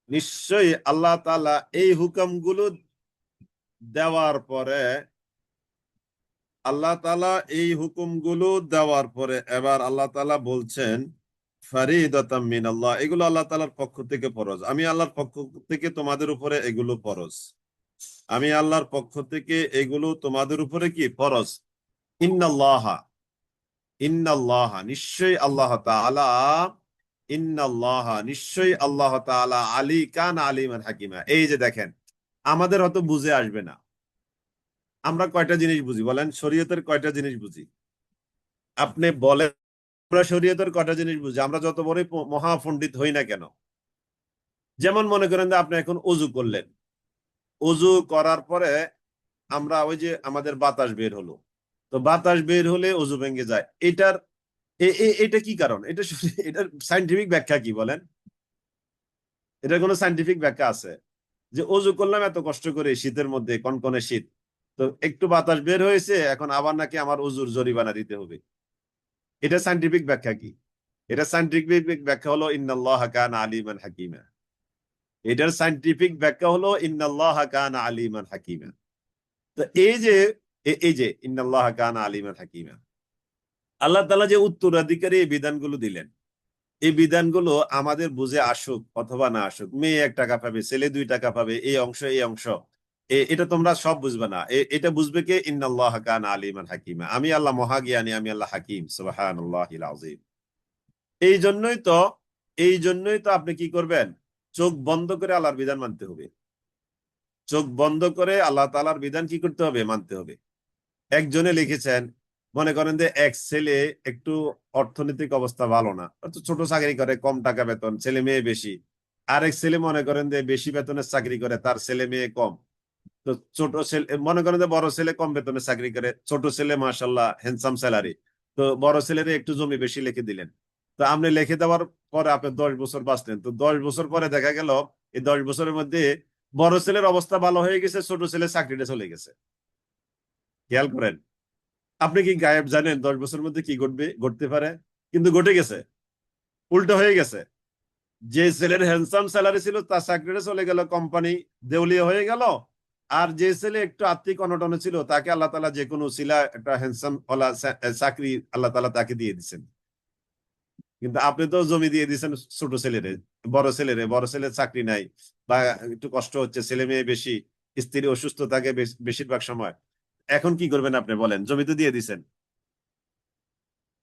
নিশ্চয়ই আল্লাহ তাআলা এই হুকুমগুলো দেওয়ার পরে, আল্লাহ তাআলা এই হুকুমগুলো দেওয়ার পরে এবার আল্লাহ তাআলা বলছেন ফরিদাতাম মিনাল্লাহ, এগুলো আল্লাহ তাআলার পক্ষ থেকে ফরজ। আমি আল্লাহর পক্ষ থেকে তোমাদের উপরে এগুলো ফরজ, আমি আল্লাহর পক্ষ থেকে এগুলো তোমাদের উপরে কি ফরজ। ইন্নাল্লাহা, ইন্নাল্লাহা নিশ্চয়ই আল্লাহ তাআলা, ইন্নাল্লাহা নিশ্চয়ই আল্লাহ তাআলা আলী কান আলিমান হাকিমা। এই যে দেখেন, আমাদের হয়তো বুঝে আসবে না। আমরা কয়টা জিনিস বুঝি বলেন? শরীয়তের কয়টা জিনিস বুঝি? আপনি বলেন, আমরা শরীয়তের কয়টা জিনিস বুঝি? আমরা যত বড় মহাপণ্ডিত হই না কেন। যেমন মনে করেন যে আপনি এখন অজু করলেন, অজু করার পরে আমরা ওই যে আমাদের বাতাস বের হলো, তো বাতাস বের হলে অজু ভেঙে যায়। এটার এটা কি কারণ? এটা এটার সাইন্টিফিক ব্যাখ্যা কি বলেন? এটার কোনো সাইন্টিফিক ব্যাখ্যা আছে? যে অজু করলাম এত কষ্ট করে শীতের মধ্যে, কনকনে শীত, তো একটু বাতাস বের হয়েছে, এখন আবার নাকি আমার অজুর জরিমানা দিতে হবে। এটা সাইন্টিফিক ব্যাখ্যা কি? এটা সাইন্টিফিক ব্যাখ্যা হলো ইন্নাল্লাহা কানা আলিমান হাকিমা। এটার সাইন্টিফিক ব্যাখ্যা হলো ইন্নাল্লাহা কানা আলিমান হাকিমা। তো এই যে এই যে ইন্নাল্লাহা কানা আলিমান হাকিমা, আল্লাহ তাআলা যে উত্তরাধিকারী এই বিধানগুলো দিলেন, এই বিধানগুলো আমাদের বুঝে আসুক অথবা না আসুক, মেয়ে 1 টাকা পাবে, ছেলে 2 টাকা পাবে, এই অংশ এই অংশ, এটা তোমরা সব বুঝবে না। এটা বুঝবে কে? ইন্নাল্লাহা কানা আলিমান হাকিমা, আমি আল্লাহ মহাজ্ঞানী, আমি আল্লাহ হাকিম, সুবহানাল্লাহিল আযীম। এই জন্যই তো, এই জন্যই তো আপনি কি করবেন? চোখ বন্ধ করে আল্লাহর বিধান মানতে হবে। চোখ বন্ধ করে আল্লাহ তাআলার বিধান কি করতে হবে? মানতে হবে। একজনে লিখেছেন, মনে করেন যে এক ছেলে একটু অর্থনৈতিক অবস্থা ভালো না, অর্থাৎ ছোট চাকরি করে, কম টাকা বেতন, ছেলে মেয়ে বেশি। আরেক ছেলে মনে করেন যে বেশি বেতনের চাকরি করে, তার ছেলে মেয়ে কম। তো ছোট ছেলে মনে করেন যে বড় ছেলে কম বেতনের চাকরি করে, ছোট ছেলে মাশাআল্লাহ হ্যান্ডসাম স্যালারি, তো বড় ছেলের একটু জমি বেশি লিখে দিলেন। তো আপনি লিখে দেওয়ার পরে আপনি 10 বছর বাঁচলেন, তো 10 বছর পরে দেখা গেল এই 10 বছরের মধ্যে বড় ছেলের অবস্থা ভালো হয়ে গেছে, ছোট ছেলে চাকরিটা চলে গেছে। খেয়াল করেন, আপনি কি গায়েব জানেন 10 বছরের মধ্যে কি ঘটবে, ঘটতে পারে? কিন্তু ঘটে গেছে, উল্টো হয়ে গেছে। যে ছেলের হ্যান্ডসাম স্যালারি ছিল তার চাকরিটা চলে গেল, কোম্পানি দেউলিয়া হয়ে গেল। আর যে ছেলে একটু আর্থিক অনটনে ছিল তাকে আল্লাহ তালা যে কোনো ছিলা একটা হ্যান্ডসাম ওলা চাকরি আল্লাহ তালা তাকে দিয়ে দিচ্ছেন। কিন্তু আপনি তো জমি দিয়ে দিচ্ছেন ছোট ছেলেরে, বড় ছেলের চাকরি নাই বা একটু কষ্ট হচ্ছে, ছেলে মেয়ে বেশি, স্ত্রী অসুস্থ থাকে বেশিরভাগ সময়। এখন কি করবেন আপনি বলেন? জমি তো দিয়ে দিচ্ছেন।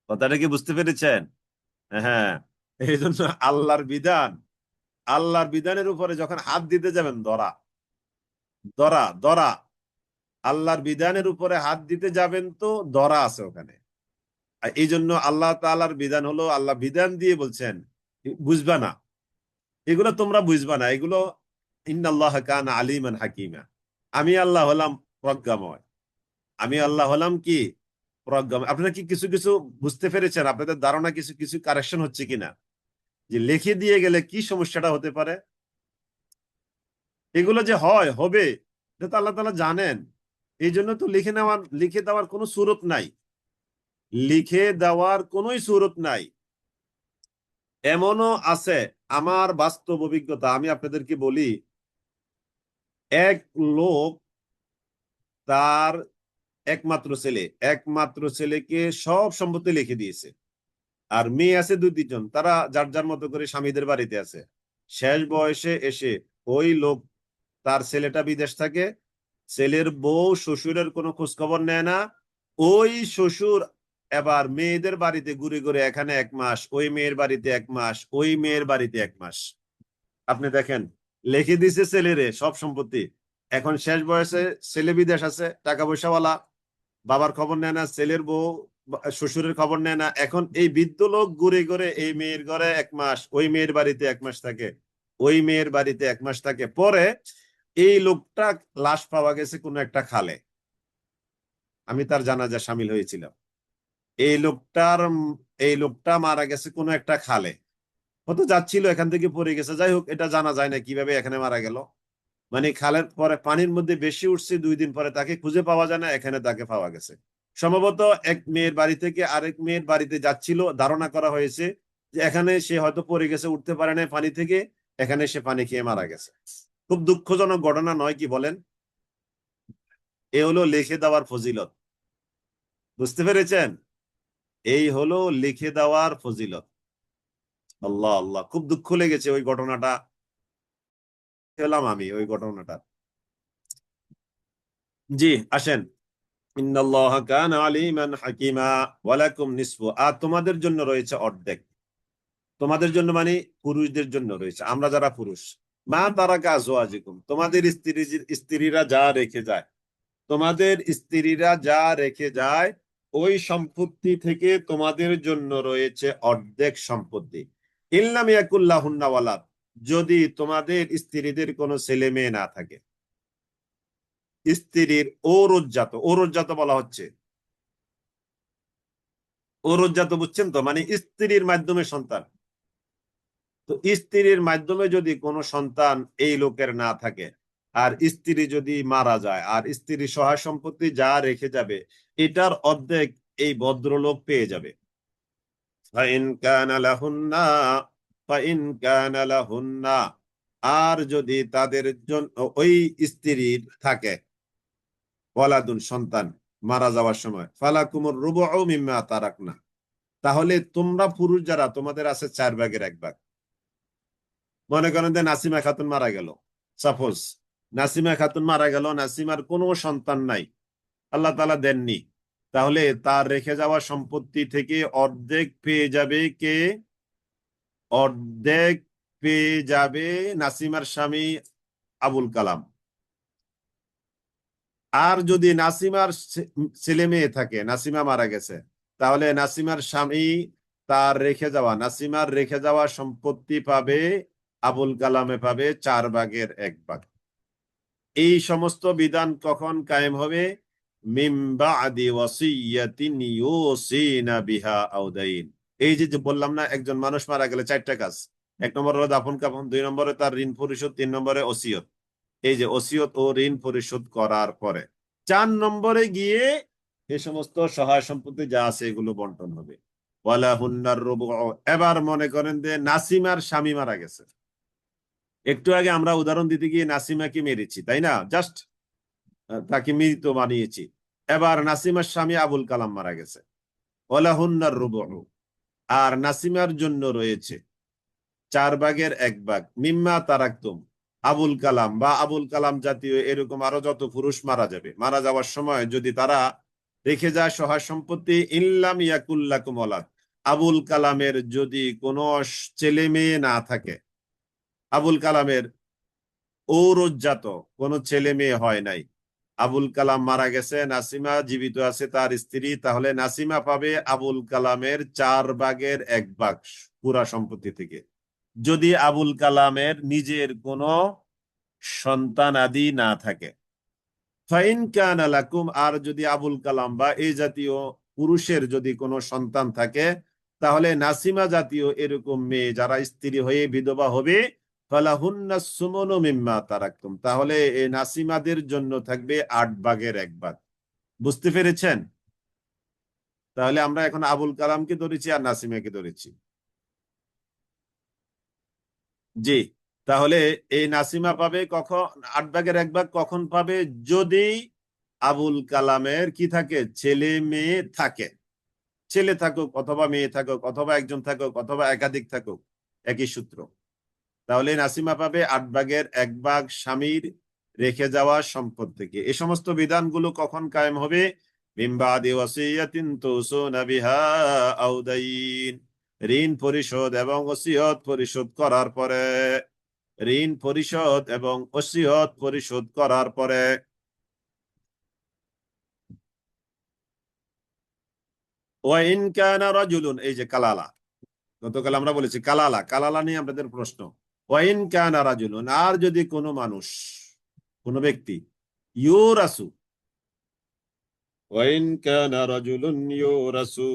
কথাটা কি বুঝতে পেরেছেন? হ্যাঁ, এই জন্য আল্লাহর বিধান, আল্লাহর বিধানের উপরে যখন হাত দিতে যাবেন, ধরা ধরা ধরা, আল্লাহর বিধানের উপরে হাত দিতে যাবেন তো ধরা আছে ওখানে। আর এই জন্য আল্লাহ তাআলার বিধান হলো, আল্লাহ বিধান দিয়ে বলছেন বুঝবা না, এগুলো তোমরা বুঝবা না, এগুলো ইন্নাল্লাহ কানা আলিমান হাকিমা, আমি আল্লাহ হলাম প্রজ্ঞাময়, আমি আল্লাহ হলাম কি প্রজ্ঞাময়। আপনারা কি কিছু কিছু বুঝতে পেরেছেন? আপনাদের ধারণা কিছু কিছু কারেকশন হচ্ছে কিনা, যে লিখে দিয়ে গেলে কি সমস্যাটা হতে পারে? এগুলো যে হয় হবে এটা তো আল্লাহ তাআলা জানেন। এই জন্য তো লিখে দেওয়ার কোনো সুরত নাই, লিখে দেওয়ার কোনোই সুরত নাই। এমনও আছে, আমার বাস্তব অভিজ্ঞতা আমি আপনাদেরকে বলি, এক লোক তার একমাত্র ছেলেকে সব সম্পত্তি লিখে দিয়েছে, আর মেয়ে আছে 2-3 জন, তারা যার যার মতো করে স্বামীদের বাড়িতে আছে। শেষ বয়সে এসে ওই লোক, তার ছেলেটা বিদেশ থাকে, ছেলের বউ শ্বশুরের কোনো খোঁজ খবর নেয় না। ওই শ্বশুর এবার মেয়েদের বাড়িতে ঘুরে ঘুরে, এখানে 1 মাস, ওই মেয়ের বাড়িতে 1 মাস, ওই মেয়ের বাড়িতে 1 মাস। আপনি দেখেন, লিখে দিছে ছেলেরে সব সম্পত্তি, এখন শেষ বয়সে ছেলে বিদেশ আছে, টাকা পয়সাওয়ালা, বাবার খবর নেয় না, ছেলের বউ শ্বশুরের খবর নেয় না। এখন এই বৃদ্ধ লোক ঘুরে ঘুরে এই মেয়ের ঘরে 1 মাস, ওই মেয়ের বাড়িতে 1 মাস থাকে, ওই মেয়ের বাড়িতে 1 মাস থাকে। পরে এই লোকটা লাশ পাওয়া গেছে কোনো একটা খালে, আমি তার জানাজা শামিল হয়েছিলাম। এই লোকটার এই লোকটা মারা গেছে কোনো একটা খালে, হয়তো যাচ্ছিল এখান থেকে পড়ে গেছে, যাই হোক এটা জানা যায় না কিভাবে এখানে মারা গেল। মানে খালের পরে পানির মধ্যে বেশি উঠছে, 2 দিন পরে তাকে খুঁজে পাওয়া যায় না, এখানে তাকে পাওয়া গেছে। সম্ভবত এক মেয়ের বাড়ি থেকে আরেক মেয়ের বাড়িতে যাচ্ছিল, ধারণা করা হয়েছে যে এখানে সে হয়তো পড়ে গেছে, উঠতে পারে না পানি থেকে, এখানে সে পানি খেয়ে মারা গেছে। খুব দুঃখজনক ঘটনা নয় কি বলেন? এ হলো লিখে দেওয়ার ফজিলত। বুঝতে পেরেছেন? এই হলো লিখে দেওয়ার ফজিলত। আল্লাহ আল্লাহ, খুব দুঃখ লেগেছে ওই ঘটনাটা, পেলাম আমি ওই ঘটনাটা। জি, আসেন। ইন্নাল্লাহা কানা আলিমান হাকিমা ওয়ালাকুম নিসফু, আর তোমাদের জন্য রয়েছে অর্ধেক। তোমাদের জন্য মানে পুরুষদের জন্য রয়েছে, আমরা যারা পুরুষ, মা তারাকা আজওয়াজুকুম, তোমাদের স্ত্রীরা যা রেখে যায়, তোমাদের স্ত্রীরা যা রেখে যায়, ওই সম্পত্তি থেকে তোমাদের জন্য রয়েছে অর্ধেক সম্পত্তি। ইল্লাম ইয়াকুল্লাহুন্না ওয়ালাদ, যদি তোমাদের স্ত্রীদের কোনো ছেলে মেয়ে না থাকে, স্ত্রীর ঔরজ্জাত বলা হচ্ছে, ঔরজ্জাত বুঝছেন তো, মানে স্ত্রীর মাধ্যমে সন্তান। তো স্ত্রীর মাধ্যমে যদি কোনো সন্তান এই লোকের না থাকে, আর স্ত্রী যদি মারা যায়, আর স্ত্রী সহায় সম্পত্তি যা রেখে যাবে, এটার অর্ধেক এই ভদ্রলোক পেয়ে যাবে। ফাইন কানা লাহুন্না ফাইন কানা লাহুন্না, আর যদি তাদের জন্য ওই স্ত্রীর থাকে ওয়ালাদুন সন্তান মারা যাওয়ার সময়, ফালাকুমুর রুবউ মিম্মা তারাকনা, তাহলে তোমরা পুরুষ যারা, তোমাদের আছে 4/1 মনে করেন যে নাসিমা খাতুন মারা গেল, সাপোজ নাসিমা খাতুন মারা গেল, নাসিমার কোনো সন্তান নাই, আল্লাহ তাআলা দেননি, তাহলে তার রেখে যাওয়া সম্পত্তি থেকে অর্ধেক পেয়ে যাবে কে? অর্ধেক পেয়ে যাবে নাসিমার স্বামী আবুল কালাম। আর যদি নাসিমার ছেলে মেয়ে থাকে, নাসিমা মারা গেছে, তাহলে নাসিমার স্বামী নাসিমার রেখে যাওয়া সম্পত্তি পাবে, আবুল কালামে পাবে 4/1 এই সমস্ত বিধান কখন কায়েম হবে? মিন বাদি ওয়াসিয়াতিন ইউসিনা বিহা আও দাইন, এই যে যে বললাম না, একজন মানুষ মারা গেলে 4টা কাজ। 1 নম্বর হলো দাফন কাফন, 2 নম্বরে তার ঋণ পরিশোধ, 3 নম্বরে ওসিয়ত। এই যে ওসিয়ত ও ঋণ পরিশোধ করার পরে 4 নম্বরে গিয়ে এই সমস্ত সহায় সম্পত্তি যা আছে এগুলো বন্টন হবে। ওয়ালাহুন্নার রুবু। এবার মনে করেন যে নাসিমার স্বামী মারা গেছে। একটু আগে আমরা উদাহরণ দিতে গিয়ে নাসিমাকে মেরেছি, তাই না? জাস্ট তাকে মৃত বানিয়েছি। এবার নাসিমার স্বামী আবুল কালাম মারা গেছে। ওয়ালাহুন্নার রুবু। আর নাসিমার জন্য রয়েছে 4/1 মিম্মা তারাকতুম। আবুল কালাম বা আবুল কালাম জাতীয় এরকম আরো যত পুরুষ মারা যাবে, মারা যাওয়ার সময় যদি তারা রেখে যায় সহায় সম্পত্তি, ইল্লাম ইয়াকুল্লাকুম ওয়ালাদ। আবুল কালামের যদি কোনো ছেলে মেয়ে না থাকে, আবুল কালামের ঔরজাত কোনো ছেলে মেয়ে হয় নাই, আবুল কালাম মারা গেছে, নাসিমা জীবিত আছে তার স্ত্রী, তাহলে নাসিমা পাবে আবুল কালামের 4/1 পুরা সম্পত্তি থেকে। যদি আবুল কালামের নিজের কোনো সন্তান আদি না থাকে। ফাইন কানা লাকুম। আর যদি আবুল কালাম বা এই জাতীয় পুরুষের যদি কোনো সন্তান থাকে, তাহলে নাসিমা জাতীয় এরকম মেয়ে যারা স্ত্রী হয়ে বিধবা হবে, ফালাহুন্না সুমনু মিম্মা তারাকতুম, তাহলে এই নাসিমাদের জন্য থাকবে 8/1। বুঝতে পেরেছেন? তাহলে আমরা এখন আবুল কালামকে ধরেছি আর নাসিমাকে ধরেছি। জি। তাহলে এই নাসিমা পাবে কখন? 8/1 কখন পাবে? যদি আবুল কালামের কি থাকে? ছেলে মেয়ে থাকে। ছেলে থাকুক অথবা মেয়ে থাকুক অথবা একজন থাকুক অথবা একাধিক থাকুক, একই সূত্র। তাহলে নাসিমা পাবে 8/1 স্বামীর রেখে যাওয়া সম্পদ থেকে। এই সমস্ত বিধানগুলো কখন কায়েম হবে? মিন বাদি ওয়াসিয়াতিন তুসুনা বিহা আও দাইন। ঋণ পরিশোধ এবং ওসিয়ত পরিশোধ করার পরে। ঋণ পরিশোধ এবং ওসিয়ত পরিশোধ করার পরে। ওয়াইন কানা রাজুলুন, এই যে কালালা, গতকাল আমরা বলেছি কালালা, কালালা নিয়ে আমাদের প্রশ্ন। ওয়াইন কানা রাজুলুন, আর যদি কোনো মানুষ, কোনো ব্যক্তি, ইউরাসু, ওয়াইন কানা রাজুলুন ইউরাসু,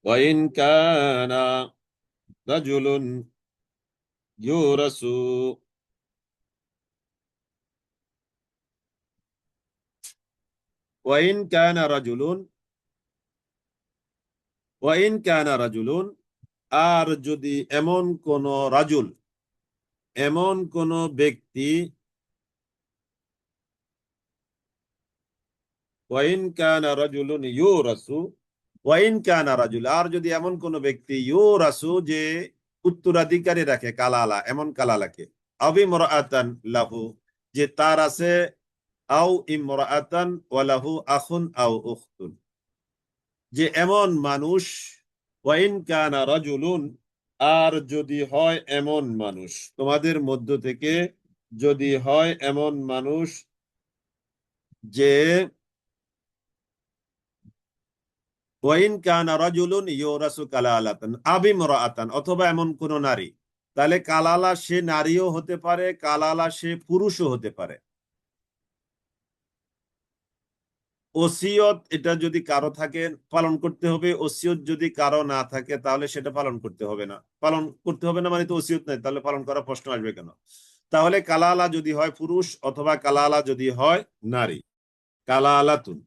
ওয়াইন কানা রাজুলুন ইউরাসু, ওয়াইন কানা রাজুলুন, ওয়াইন কানা রাজুলুন, আর যদি এমন কোন রাজুল, এমন কোন ব্যক্তি, ওয়াইন কানা রাজুলুন ইউরাসু, ওয়াইন কানা রাজুল, আর যদি এমন কোন ব্যক্তি ইউরাসু, যে উত্তরাধিকারী রাখে, কালালা, এমন কালালাকে, আবি ইমরাআতান লাহু, যে তার আছে, আও ইমরাআতান ওয়া লাহু আখুন আও উখতুন, যে এমন মানুষ, ওয়াইন কানা রাজুলুন, আর যদি হয় এমন মানুষ তোমাদের মধ্য থেকে, যদি হয় এমন মানুষ যে, ওয়াইন কানা রাজুলুন ইউরাসু কালালাতান আবি ইমরাআতান, অথবা এমন কোন নারী, তাহলে কালালা সে নারীও হতে পারে, কালালা সে পুরুষও হতে পারে। ওসিয়ত এটা যদি কারো থাকে পালন করতে হবে, ওসিয়ত যদি কারো না থাকে তাহলে সেটা পালন করতে হবে না। পালন করতে হবে না মানে তো ওসিয়ত নাই, তাহলে পালন করার প্রশ্ন আসবে কেন? তাহলে কালালা যদি হয় পুরুষ অথবা কালালা যদি হয় নারী, কালালাতুন,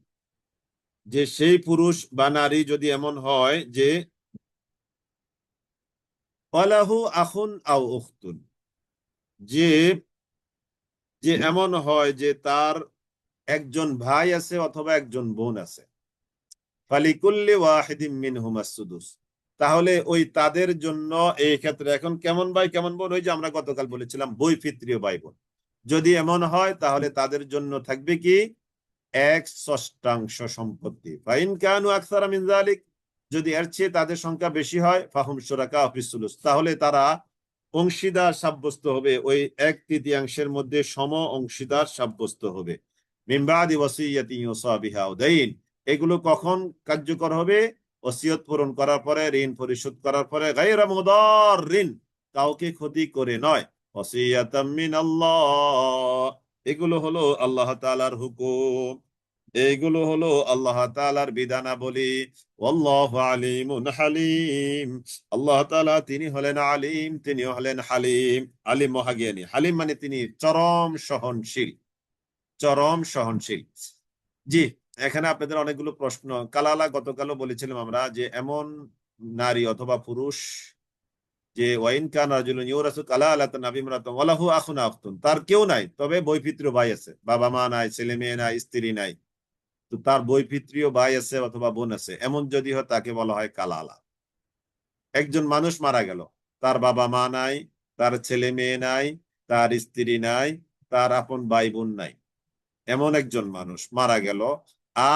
যে সেই পুরুষ বা নারী যদি এমন হয় যে, ওয়ালাহু আখুন আও উখতুন, যে যে এমন হয় যে তার একজন ভাই আছে অথবা একজন বোন আছে, ফালিকুল্লি ওয়াহিদিম মিনহুমাস সুদুস, তাহলে ওই তাদের জন্য এই ক্ষেত্রে এখন কেমন ভাই কেমন বোন, ওই যে আমরা গতকাল বলেছিলাম বৈপিত্রীয় ভাই বোন, যদি এমন হয় তাহলে তাদের জন্য থাকবে কি? 1/6 সম্পত্তি। ফাইন কানু আকসারা মিন যালিক, যদি এর চেয়ে তাদের সংখ্যা বেশি হয়, ফাহুম শুরাকা ফিস সুলুস, তাহলে তারা অংশীদার সাব্যস্ত হবে, ওই 1/3 মধ্যে সম অংশীদার সাব্যস্ত হবে। মিন বাদি ওয়াসিয়াতিন ইউসা বিহা আও দাইন, এগুলো কখন কার্যকর হবে? ওসিয়ত পূরণ করার পরে, ঋণ পরিশোধ করার পরে, গায়রা মুদাররিন, কাউকে ক্ষতি করে নয়, ওয়াসিয়াতাম মিনাল্লাহ, এগুলো হলো আল্লাহ তাআলার হুকুম। এইগুলো হলো আল্লাহ তাআলার বিধানাবলী। আল্লাহু আলিমুন হালিম। আল্লাহ তাআলা তিনি হলেন আলিম, তিনি হলেন হালিম। আলিম মহাজ্ঞানী, হালিম মানে তিনি চরম সহনশীল, চরম সহনশীল। জি, এখানে আপনাদের অনেকগুলো প্রশ্ন। কালালা গতকালও বলেছিলাম আমরা যে এমন নারী অথবা পুরুষ যে ওয়াইন কান রাজুলুন ইউরাসু কালালাতান আবিমরাতান ওয়ালাহু আখুন আও উখতুন, তার কেউ নাই তবে বৈপিত্র্য ভাই আছে, বাবা মা নাই, ছেলে মেয়ে নাই, স্ত্রী নাই, তো তার বৈপিত্রীয় ভাই আছে অথবা বোন আছে, এমন যদি হয় তাকে বলা হয় কালালা। একজন মানুষ মারা গেল, তার বাবা মা নাই, তার ছেলে মেয়ে নাই, তার স্ত্রী নাই, তার আপন ভাই বোন নাই, এমন একজন মানুষ মারা গেল।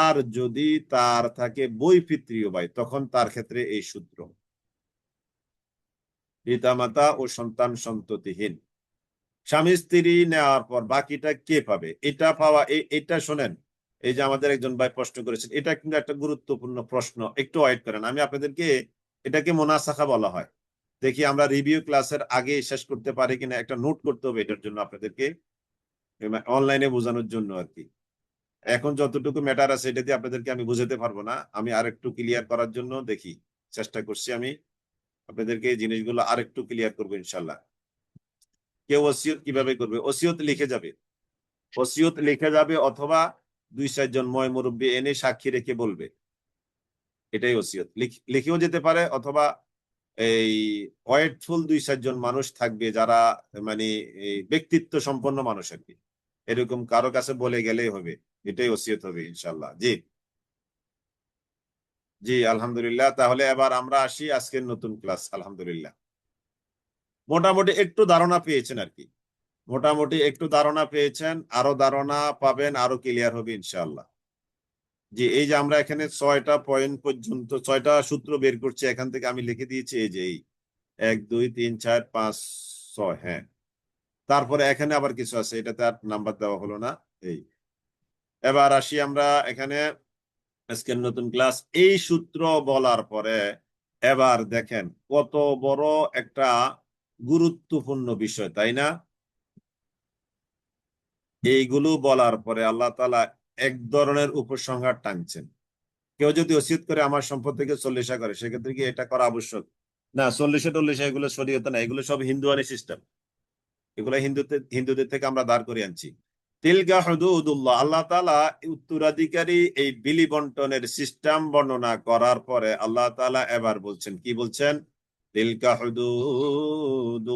আর যদি তার থাকে বৈপিত্রীয় ভাই, তখন তার ক্ষেত্রে এই সূত্র, পিতামাতা ও সন্তান সন্ততিহীন। স্বামী স্ত্রী নেওয়ার পর বাকিটা কে পাবে? এটা পাওয়া, এটা শোনেন, এই যে আমাদের একজন ভাই প্রশ্ন করেছেন, এটা কিন্তু একটা গুরুত্বপূর্ণ প্রশ্ন, একটু ওয়েট করেন, আমি আপনাদেরকে, এটাকে মোনাসাখা বলা হয়। দেখি আমরা রিভিউ ক্লাসের আগে শেষ করতে পারি কিনা, একটা নোট করতে হবে এটার জন্য আপনাদেরকে, অনলাইনে বোঝানোর জন্য আর কি। এখন যতটুকু ম্যাটার আছে এটা দিয়ে আপনাদেরকে আমি বুঝাতে পারবো না, আমি আরেকটু ক্লিয়ার করার জন্য দেখি, চেষ্টা করছি আমি আপনাদেরকে এই জিনিসগুলো আরেকটু ক্লিয়ার করবো ইনশাল্লাহ। কেউ ওসিয়ত কিভাবে করবে? ওসিয়ত লিখে যাবে, ওসিয়ত লিখে যাবে, অথবা 2-4 জন ময় মুরব্বী এনে সাক্ষী রেখে বলবে, এটাই ওসিয়ত। লিখেও যেতে পারে, অথবা এই ওয়েটফুল 2-4 জন মানুষ থাকবে যারা মানে এই ব্যক্তিত্ব সম্পন্ন মানুষ আর কি, এরকম কারো কাছে বলে গেলেই হবে, এটাই ওসিয়ত হবে ইনশাল্লাহ। জি জি, আলহামদুলিল্লাহ। তাহলে এবার আমরা আসি আজকের নতুন ক্লাস। আলহামদুলিল্লাহ, মোটামুটি একটু ধারণা পেয়েছেন আর কি, মোটামুটি একটু ধারণা পেয়েছেন, আরো ধারণা পাবেন, আরো ক্লিয়ার হবে ইনশাআল্লাহ। জি, এই যে আমরা এখানে 6টা পয়েন্ট পর্যন্ত, 6টা সূত্র বের করছি, এখান থেকে আমি লিখে দিয়েছি এই যে এই 1 2 3 4 5 6, হ্যাঁ। তারপরে এখানে আবার কিছু আছে, এটাতে আর নাম্বার দেওয়া হলো না। এই এবার আসি আমরা এখানে আজকের নতুন ক্লাস, এই সূত্র বলার পরে এবার দেখেন কত বড় একটা গুরুত্বপূর্ণ বিষয়, তাই না? এইগুলো বলার পরে আল্লাহ তাআলা এক ধরনের উপসংহার টানছেন। কেউ যদি ওসিয়ত করে আমার সম্পদ থেকে 40 করে, সেক্ষেত্রে কি এটা করা আবশ্যক? না, 40-40 এগুলো শরীয়তে না, এগুলো সব হিন্দুয়ানি সিস্টেম, এগুলো হিন্দুদের থেকে আমরা দাঁড় করে আনছি। তিলকা হুদুদুল্লাহ, আল্লাহ তাআলা উত্তরাধিকারী এই বিলি বন্টনের সিস্টেম বর্ণনা করার পরে আল্লাহ তাআলা এবার বলছেন, কি বলছেন? তিলকা হুদুদুল্লাহ,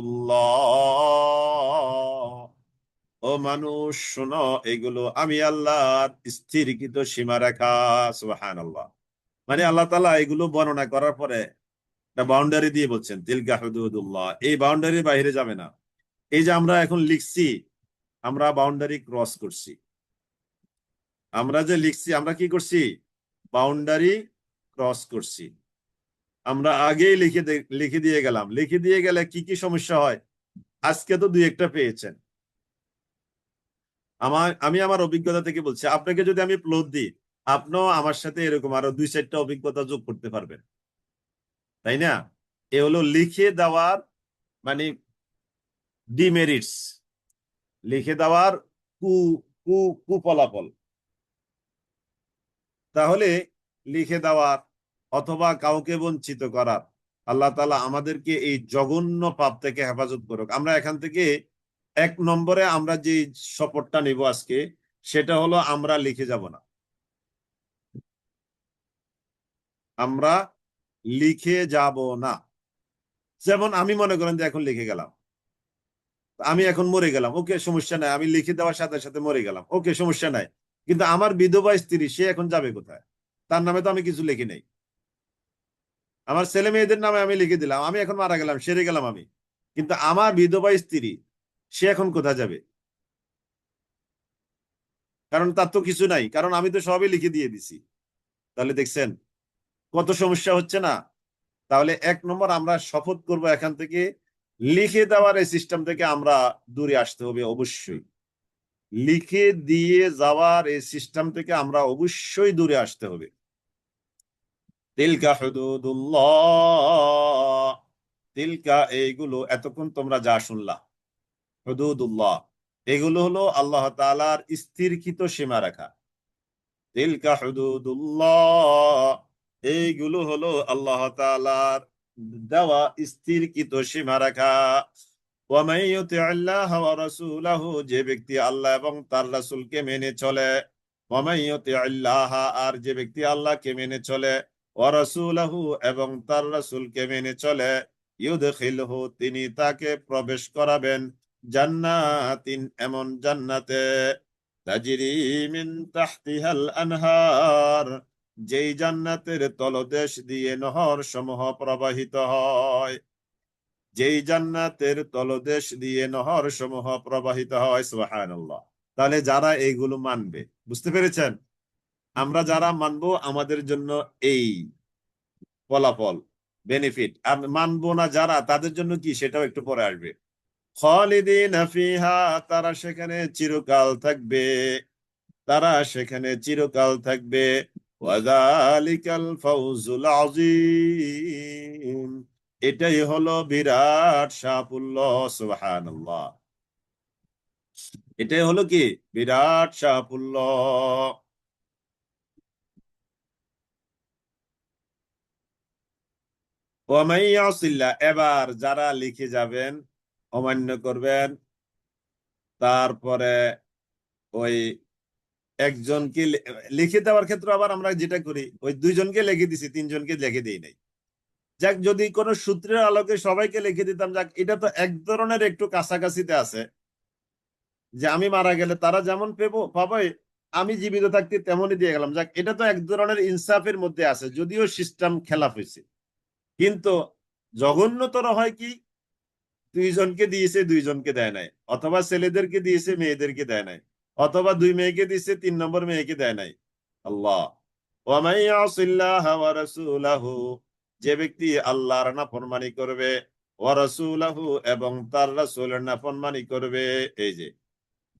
ও মানুষ শোনো, এগুলো আমি আল্লাহর স্থিরকৃত সীমারেখা। সুবহানাল্লাহ। মানে আল্লাহ তাআলা এগুলো বর্ণনা করার পরে একটা বাউন্ডারি দিয়ে বলছেন, তিলকা হুদুদুল্লাহ, এই বাউন্ডারির বাইরে যাবে না। এই যে আমরা এখন লিখছি, আমরা বাউন্ডারি ক্রস করছি। আমরা যে লিখছি, আমরা কি করছি? বাউন্ডারি ক্রস করছি। আমরা আগেই লিখে দিয়ে গেলাম, লিখে দিয়ে গেলে কি কি সমস্যা হয়? আজকে তো 2-1টা পেয়েছেন। আমি আমার অভিজ্ঞতা থেকে বলছি, আপনাকে যদি আমি প্লট দিই, আপনিও আমার সাথে এরকম আরো 2-4টা অভিজ্ঞতা যোগ করতে পারবেন, তাই না? এ হলো লিখে দেওয়ার মানে ডিমেরিটস, লিখে দেওয়ার কু কু কুফলাফল। তাহলে লিখে দেওয়ার অথবা কাউকে বঞ্চিত করার, আল্লাহ তাআলা আমাদেরকে এই জঘন্য পাপ থেকে হেফাজত করুক। আমরা এখান থেকে 1 নম্বরে আমরা যে শপথটা নিব আজকে, সেটা হলো আমরা লিখে যাব না, আমরা লিখে যাব না। যেমন আমি মনে করেন যে এখন লিখে গেলাম, আমি এখন মরে গেলাম, ওকে সমস্যা নাই, আমি লিখে দেওয়ার সাথে সাথে মরে গেলাম, ওকে সমস্যা নাই। কিন্তু আমার বিধবা স্ত্রী, সে এখন যাবে কোথায়? তার নামে তো আমি কিছু লিখি নাই। আমার ছেলে মেয়েদের নামে আমি লিখে দিলাম, আমি এখন মারা গেলাম, সেরে গেলাম আমি, কিন্তু আমার বিধবা স্ত্রী, সে এখন কোথায় যাবে? কারণ তার তো কিছু নাই, কারণ আমি তো সবই লিখে দিয়ে দিছি। তাহলে দেখছেন কত সমস্যা হচ্ছে না? তাহলে 1 নম্বর, আমরা শপথ করব এখান থেকে লিখে দেওয়ার এই সিস্টেম থেকে আমরা দূরে আসতে হবে অবশ্যই। লিখে দিয়ে যাওয়ার এই সিস্টেম থেকে আমরা অবশ্যই দূরে আসতে হবে। তিলকা হুদুদুল্লাহ, তিলকা এইগুলো এতক্ষণ তোমরা যা শুনলা, হুদুদুল্লাহ, এগুলো হলো আল্লাহ তাআলার স্থিরকৃত সীমারেখা। তিলকা হুদুদুল্লাহ, এইগুলো হলো আল্লাহ তাআলার দেওয়া স্থিরকৃত সীমারেখা। ওয়া মান ইউতি'আল্লাহ ওয়া রাসূলাহু, যে ব্যক্তি আল্লাহ এবং তার রাসূলকে মেনে চলে। ওয়া মান ইউতি'আল্লাহ, আর যে ব্যক্তি আল্লাহকে মেনে চলে, ওয়া রাসূলাহু, এবং তার রাসূলকে মেনে চলে, ইউদখিলহু, তিনি তাকে প্রবেশ করাবেন, জান্নাতিন, এমন জান্নাতে, তাজরি মিন তাহতিহাল আনহার, যেই জান্নাতের তলদেশ দিয়ে নহর সমূহ প্রবাহিত হয়। যেই জান্নাতের তলদেশ দিয়ে নহর সমূহ প্রবাহিত হয়। সুবহানাল্লাহ। তাহলে যারা এইগুলো মানবে, বুঝতে পেরেছেন? আমরা যারা মানবো আমাদের জন্য এই ফলাফল, বেনিফিট। আর মানবো না যারা, তাদের জন্য কি, সেটাও একটু পরে আসবে। খালিদিনা ফিহা, তারা সেখানে চিরকাল থাকবে। তারা সেখানে চিরকাল থাকবে। ওয়াযালিকাল ফাওজুল আযীম, এটাই হলো বিরাট সাফল্য। সুবহানাল্লাহ। এটাই হলো কি, বিরাট সাফল্য। ওয়া মান ইয়াসিল্লাহ, এবার যারা লিখে যাবেন, অমান্য করবেন, তারপরে ওই একজনকে লিখে দেওয়ার ক্ষেত্রে আবার আমরা যেটা করি, ওই দুইজনকে লিখে দিছি, তিনজনকে লিখে দিই নাই। যাক, যদি কোনো সূত্রের আলোকে সবাইকে লিখে দিতাম, যাক, এটা তো এক ধরনের একটু কাছাকাছিতে আছে, যে আমি মারা গেলে তারা যেমন পাবে, আমি জীবিত থাকতে তেমনই দিয়ে গেলাম। যাক, এটা তো এক ধরনের ইনসাফের মধ্যে আছে, যদিও সিস্টেম খেলাফ হয়েছে। কিন্তু জঘন্যতর হয় কি, দুইজনকে দিয়েছে, দুইজনকে দেয় নাই, অথবা ছেলেদেরকে দিয়েছে, মেয়েদেরকে দেয় নাই, অথবা দুই মেয়েকে দিয়েছে, তিন নম্বর মেয়েকে দেয় নাই। আল্লাহ। ওয়া মান ইয়াসিল্লাহ ওয়া রাসূলাহু, যে ব্যক্তি আল্লাহর নাফরমানি করবে, ওয়া রাসূলাহু, এবং তার রাসূলের নাফরমানি করবে, এই যে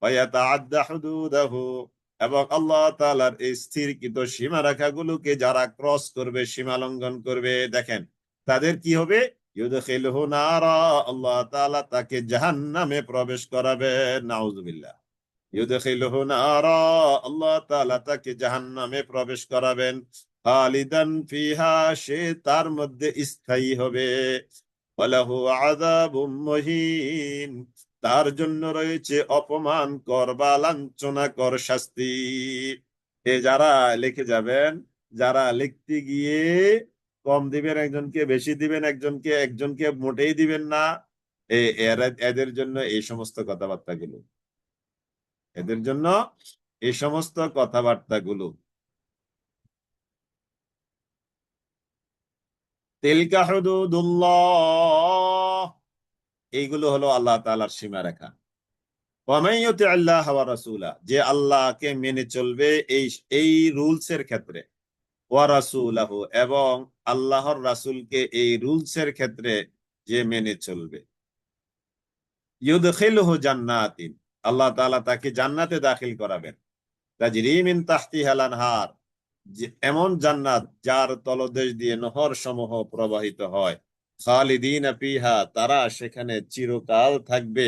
ওয়া ইয়াতাআদ্দা হুদুদাহু, এবং আল্লাহ তাআলার এই স্থিরকৃত সীমারেখাগুলোকে যারা ক্রস করবে, সীমা লঙ্ঘন করবে, দেখেন তাদের কি হবে, ইউদখিলহু নারা, আল্লাহ তাআলা তাকে জাহান্নামে প্রবেশ করাবেন। নাউযুবিল্লাহ। ইউদখিলহু নারা, আল্লাহ তাআলা তাকে জাহান্নামে প্রবেশ করাবেন। খালিদান ফিহা, সে তার মধ্যে স্থায়ী হবে। ওয়ালাহু আযাবুম মুহিন, তার জন্য রয়েছে অপমানকর বা লাঞ্ছনাকর শাস্তি। এ যারা লিখে যাবেন, যারা লিখতে গিয়ে কম দিবেন একজনকে, বেশি দিবেন একজনকে, একজনকে মোটেই দিবেন না, এদের জন্য এই সমস্ত কথাবার্তাগুলো, এদের জন্য এই সমস্ত কথাবার্তাগুলো। তিলকা হুদুদুল্লাহ, এইগুলো হলো আল্লাহ তাআলার সীমারেখা। ওয়া মান ইউতি'আল্লাহ ওয়া রাসূলা, যে আল্লাহকে মেনে চলবে এই এই রুলস এর ক্ষেত্রে, ওয়া রাসূলাহু, এবং আল্লাহর রাসূলকে এই রুলস এর ক্ষেত্রে যে মেনে চলবে, ইউদখিলহু জান্নাতিন, আল্লাহ তাআলা তাকে জান্নাতে দাখিল করাবেন, তাজরি মিন তাহতিহাল আনহার, যে এমন জান্নাত যার তলদেশ দিয়ে নহর সমূহ প্রবাহিত হয়। খালিদিনা ফিহা, তারা সেখানে চিরকাল থাকবে।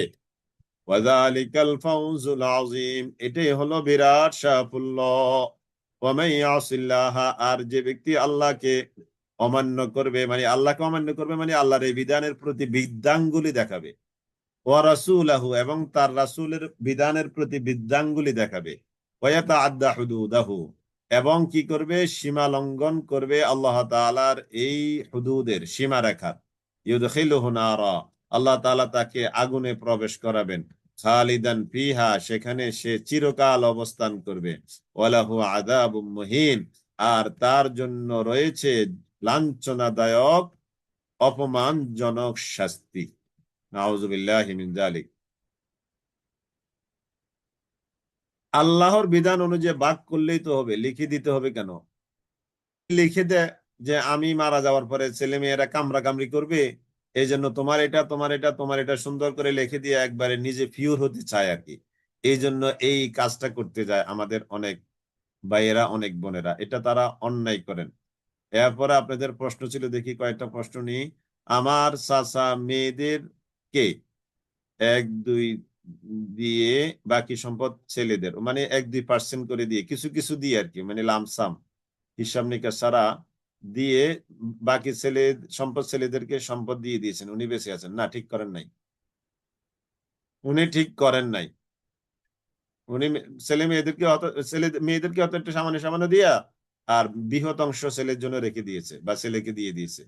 ওয়াযালিকাল ফাওজুল আযীম, এটাই হলো বিরাট সাফল্য। ওয়া মান ইয়াসিল্লাহ, আর যে ব্যক্তি আল্লাহকে অমান্য করবে, মানে আল্লাহকে অমান্য করবে, মানে আল্লাহর এই বিধানের প্রতি বিদ্যাঙ্গুলি দেখাবে, ওয়া রাসূলাহু, এবং তার রাসূলের বিধানের প্রতি বিদ্যাঙ্গুলি দেখাবে, ওয়া ইয়াতাআদ্দা হুদুদাহু, এবং কি করবে, সীমা লঙ্ঘন করবে আল্লাহ তাআলার এই হুদুদের সীমারেখার, ইউদখিলুহু নারা, আল্লাহ তাআলা তাকে আগুনে প্রবেশ করাবেন। খালিদান ফিহা, সেখানে সে চিরকাল অবস্থান করবে। ওয়ালাহু আযাবুম মুহিন, আর তার জন্য রয়েছে লাঞ্ছনাদায়ক, অপমানজনক শাস্তি। নাউযুবিল্লাহি মিন যালিক। আল্লাহর বিধান অনুযায়ী বাক করলেই তো হবে, লিখে দিতে হবে কেন? লিখে দেয় যে আমি মারা যাওয়ার পরে ছেলে মেয়েরা কামড়া কামড়ি করবে, এই জন্য তোমার এটা, তোমার এটা, তোমার এটা সুন্দর করে লিখে দিয়ে একবারে নিজে পিওর হতে চায় আর কি। এই জন্য এই কাজটা করতে যায় আমাদের অনেক ভাইয়েরা, অনেক বোনেরা, এটা তারা অন্যায় করেন। এরপরে আপনাদের প্রশ্ন ছিল, দেখি কয়েকটা প্রশ্ন নিই। আমার চাচা মেয়েদের কে, এক দুই দিয়ে বাকি সম্পদ ছেলেদের, মানে 1-2% করে দিয়ে কিছু কিছু দিয়ে আর কি, মানে লামসাম হিসাব নিকাশ ছাড়া দিয়ে বাকি সম্পদ ছেলেদেরকে সম্পদ দিয়ে দিয়েছেন, উনি বেঁচে আছেন। না, ঠিক করেন নাই, উনি ঠিক করেন নাই। উনি ছেলে মেয়েদেরকে ছেলে মেয়েদেরকে অত একটা সামান্য সামান্য দিয়া আর বৃহৎ অংশ ছেলের জন্য রেখে দিয়েছে বা ছেলেকে দিয়ে দিয়েছে,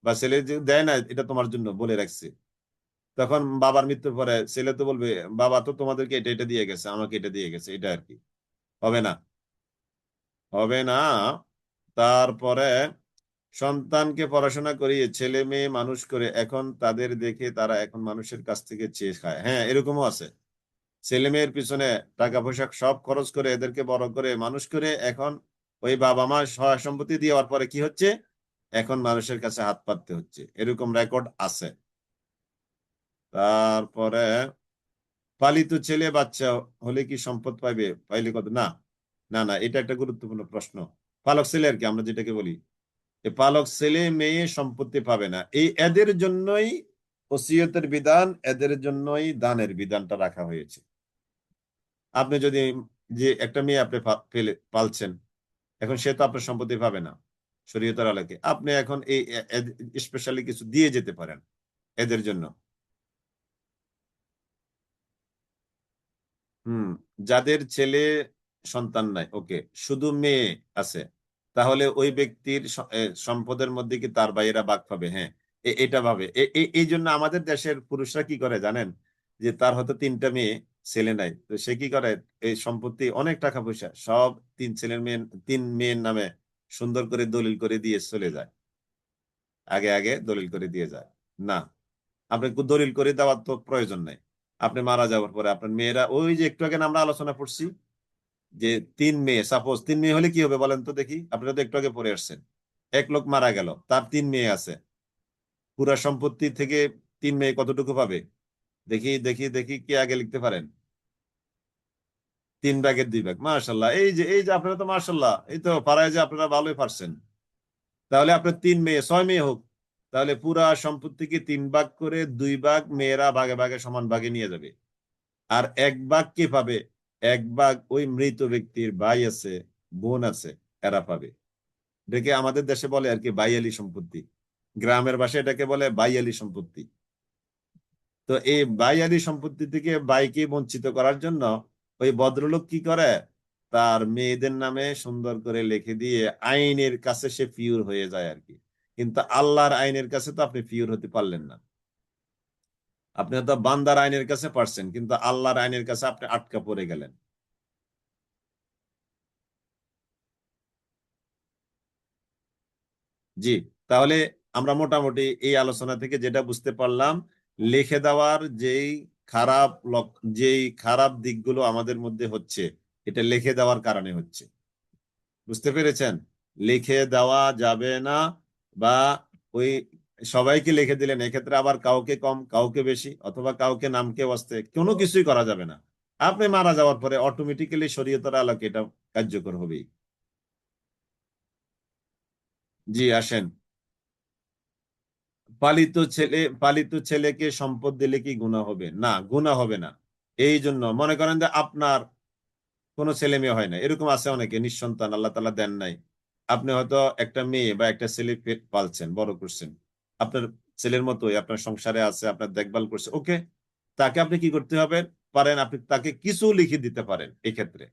বা ছেলে যে দেয় না এটা তোমার জন্য বলে রাখছে। তখন বাবার মৃত্যুর পরে ছেলে তো বলবে বাবা তো তোমাদেরকে এটা এটা দিয়ে গেছে, আমাকে এটা দিয়ে গেছে, এটা আর কি। হবে না, হবে না। তারপরে সন্তানকে পড়াশোনা করিয়ে ছেলে মেয়ে মানুষ করে এখন তাদের দেখে তারা এখন মানুষের কাছ থেকে চেয়ে খায়। হ্যাঁ, এরকমও আছে। ছেলে মেয়ের পিছনে টাকা পয়সা সব খরচ করে এদেরকে বড় করে মানুষ করে এখন ওই বাবা মা সহায় সম্পত্তি দেওয়ার পরে কি হচ্ছে, এখন মানুষের কাছে হাত পাততে হচ্ছে, এরকম রেকর্ড আছে। তারপরে পালিত ছেলে বাচ্চা হলে কি সম্পদ পাইবে, পাইলে কত? না, না, না, এটা একটা গুরুত্বপূর্ণ প্রশ্ন। পালক ছেলে আর কি আমরা যেটাকে বলি, এই পালক ছেলে মেয়ে সম্পত্তি পাবে না, এই এদের জন্যই ওসিয়তের বিধান, এদের জন্যই দানের বিধানটা রাখা হয়েছে। আপনি যদি যে একটা মেয়ে আপনি পালছেন, এখন সে তো আপনার সম্পত্তি পাবে না শরীয়তের আলোকে, আপনি এখন এই স্পেশালি কিছু দিয়ে যেতে পারেন এদের জন্য। হুম, যাদের ছেলে সন্তান নাই, ওকে, শুধু মেয়ে আছে, তাহলে ওই ব্যক্তির সম্পদের মধ্যে কি তার ভাইয়েরা ভাগ পাবে? হ্যাঁ, এটা ভাবে। এই জন্য আমাদের দেশের পুরুষরা কি করে জানেন, যে তার হয়তো 3টা মেয়ে, ছেলে নাই, তো সে কি করে, এই সম্পত্তি অনেক টাকা পয়সা সব 3 মেয়ের নামে সুন্দর করে দলিল করে দিয়ে চলে যায়, আগে আগে দলিল করে দিয়ে যায়। না, আপনি দলিল করে দেওয়ার তো প্রয়োজন নাই। আপনি মারা যাওয়ার পরে আপনার মেয়েরা, ওই যে একটু আগে না আমরা আলোচনা করছি যে 3 মেয়ে, সাপোজ 3 মেয়ে হলে কি হবে বলেন তো দেখি, আপনারা তো একটু আগে পড়ে আসছেন। এক লোক মারা গেল, তার 3 মেয়ে আছে, পুরা সম্পত্তি থেকে 3 মেয়ে কতটুকু পাবে? দেখি দেখি দেখি, কে আগে লিখতে পারেন? 3 ভাগের 2 ভাগ, মাশাল্লাহ। এই যে আপনারা তো মাশাল্লাহ, এই তো পাড়ায় যে আপনারা ভালোই পারছেন। তাহলে আপনার 3 মেয়ে, 6 মেয়ে হোক, তাহলে পুরা সম্পত্তিকে 3 ভাগ করে 2 ভাগ মেয়েরা ভাগে ভাগে সমান ভাগে নিয়ে যাবে। আর 1 ভাগ কে পাবে? 1 ভাগ ওই মৃত ব্যক্তির ভাই আছে, বোন আছে, এরা পাবে। এটাকে আমাদের দেশে বলে আর কি বাইয়ালি সম্পত্তি, গ্রামের ভাষায় এটাকে বলে বাইয়ালি সম্পত্তি। তো এই বাইয়ালি সম্পত্তি থেকে বাইকে বঞ্চিত করার জন্য ওই ভদ্রলোক কি করে, তার মেয়েদের নামে সুন্দর করে লিখে দিয়ে আইনের কাছে সে পিওর হয়ে যায় আর কি। কিন্তু আল্লাহর আইনের কাছে তো আপনি পিওর হতে পারলেন না। আপনি তো বান্দার আইনের কাছে পারছেন, কিন্তু আল্লাহর আইনের কাছে আপনি আটকা পড়ে গেলেন। জি, তাহলে আমরা মোটামুটি এই আলোচনা থেকে যেটা বুঝতে পারলাম, লিখে দেওয়ার যেই খারাপ দিকগুলো আমাদের মধ্যে হচ্ছে, এটা লিখে দেওয়ার কারণে হচ্ছে। বুঝতে পেরেছেন? লিখে দেওয়া যাবে না, বা ওই সবাইকে লিখে দিলেন, এক্ষেত্রে আবার কাউকে কম কাউকে বেশি, অথবা কাউকে নামকে ওয়াস্তে কোনো কিছুই করা যাবে না। আপনি মারা যাওয়ার পরে অটোমেটিক্যালি শরীয়তের আলোকে এটা কার্যকর হবেই। জি, আসেন। পালিত ছেলেকে সম্পদ দিলে কি গুনাহ হবে? না, গুনাহ হবে না। এই জন্য মনে করেন যে আপনার কোনো ছেলে মেয়ে হয় না, এরকম আছে অনেকে নিঃসন্তান, আল্লাহ তাআলা দেন নাই। আপনি হয়তো একটা মেয়ে বা একটা ছেলে পালছেন, বড় করছেন, আপনার ছেলের মতোই আপনার সংসারে আছে, আপনার দেখভাল করছে, ওকে। তাকে আপনি কি করতে হবে পারেন, আপনি তাকে কিছু লিখে দিতে পারেন। এই ক্ষেত্রে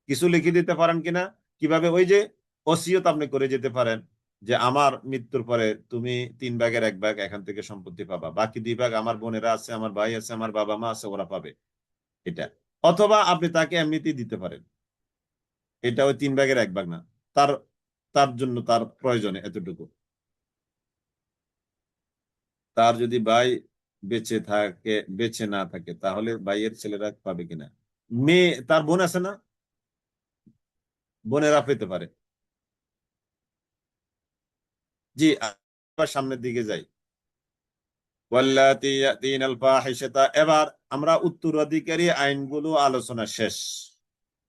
কিছু লিখে দিতে পারেন কিনা, কিভাবে? ওই যে ওসিয়ত আপনি করে যেতে পারেন, যে আমার মৃত্যুর পরে তুমি 3 ভাগের 1 ভাগ এখান থেকে সম্পত্তি পাবা, বাকি 2 ভাগ আমার বোনেরা আছে, আমার ভাই আছে, আমার বাবা মা আছে, ওরা পাবে। এটা, অথবা আপনি তাকে এমনিতেই দিতে পারেন। এটা ওই 3 ভাগের 1 ভাগ না, তার তার জন্য তার প্রয়োজনে এতটুকু। তার যদি ভাই বেঁচে না থাকে, তাহলে ভাইয়ের ছেলেরা পাবে কিনা? মেয়ে, তার বোন আছে না, বোনেরা পেতে পারে। জি, আবার সামনের দিকে যাই। ওয়াল্লাতী ইয়াতিনাল ফাহিশাতা, এবার আমরা উত্তরাধিকারী আইনগুলো আলোচনা শেষ।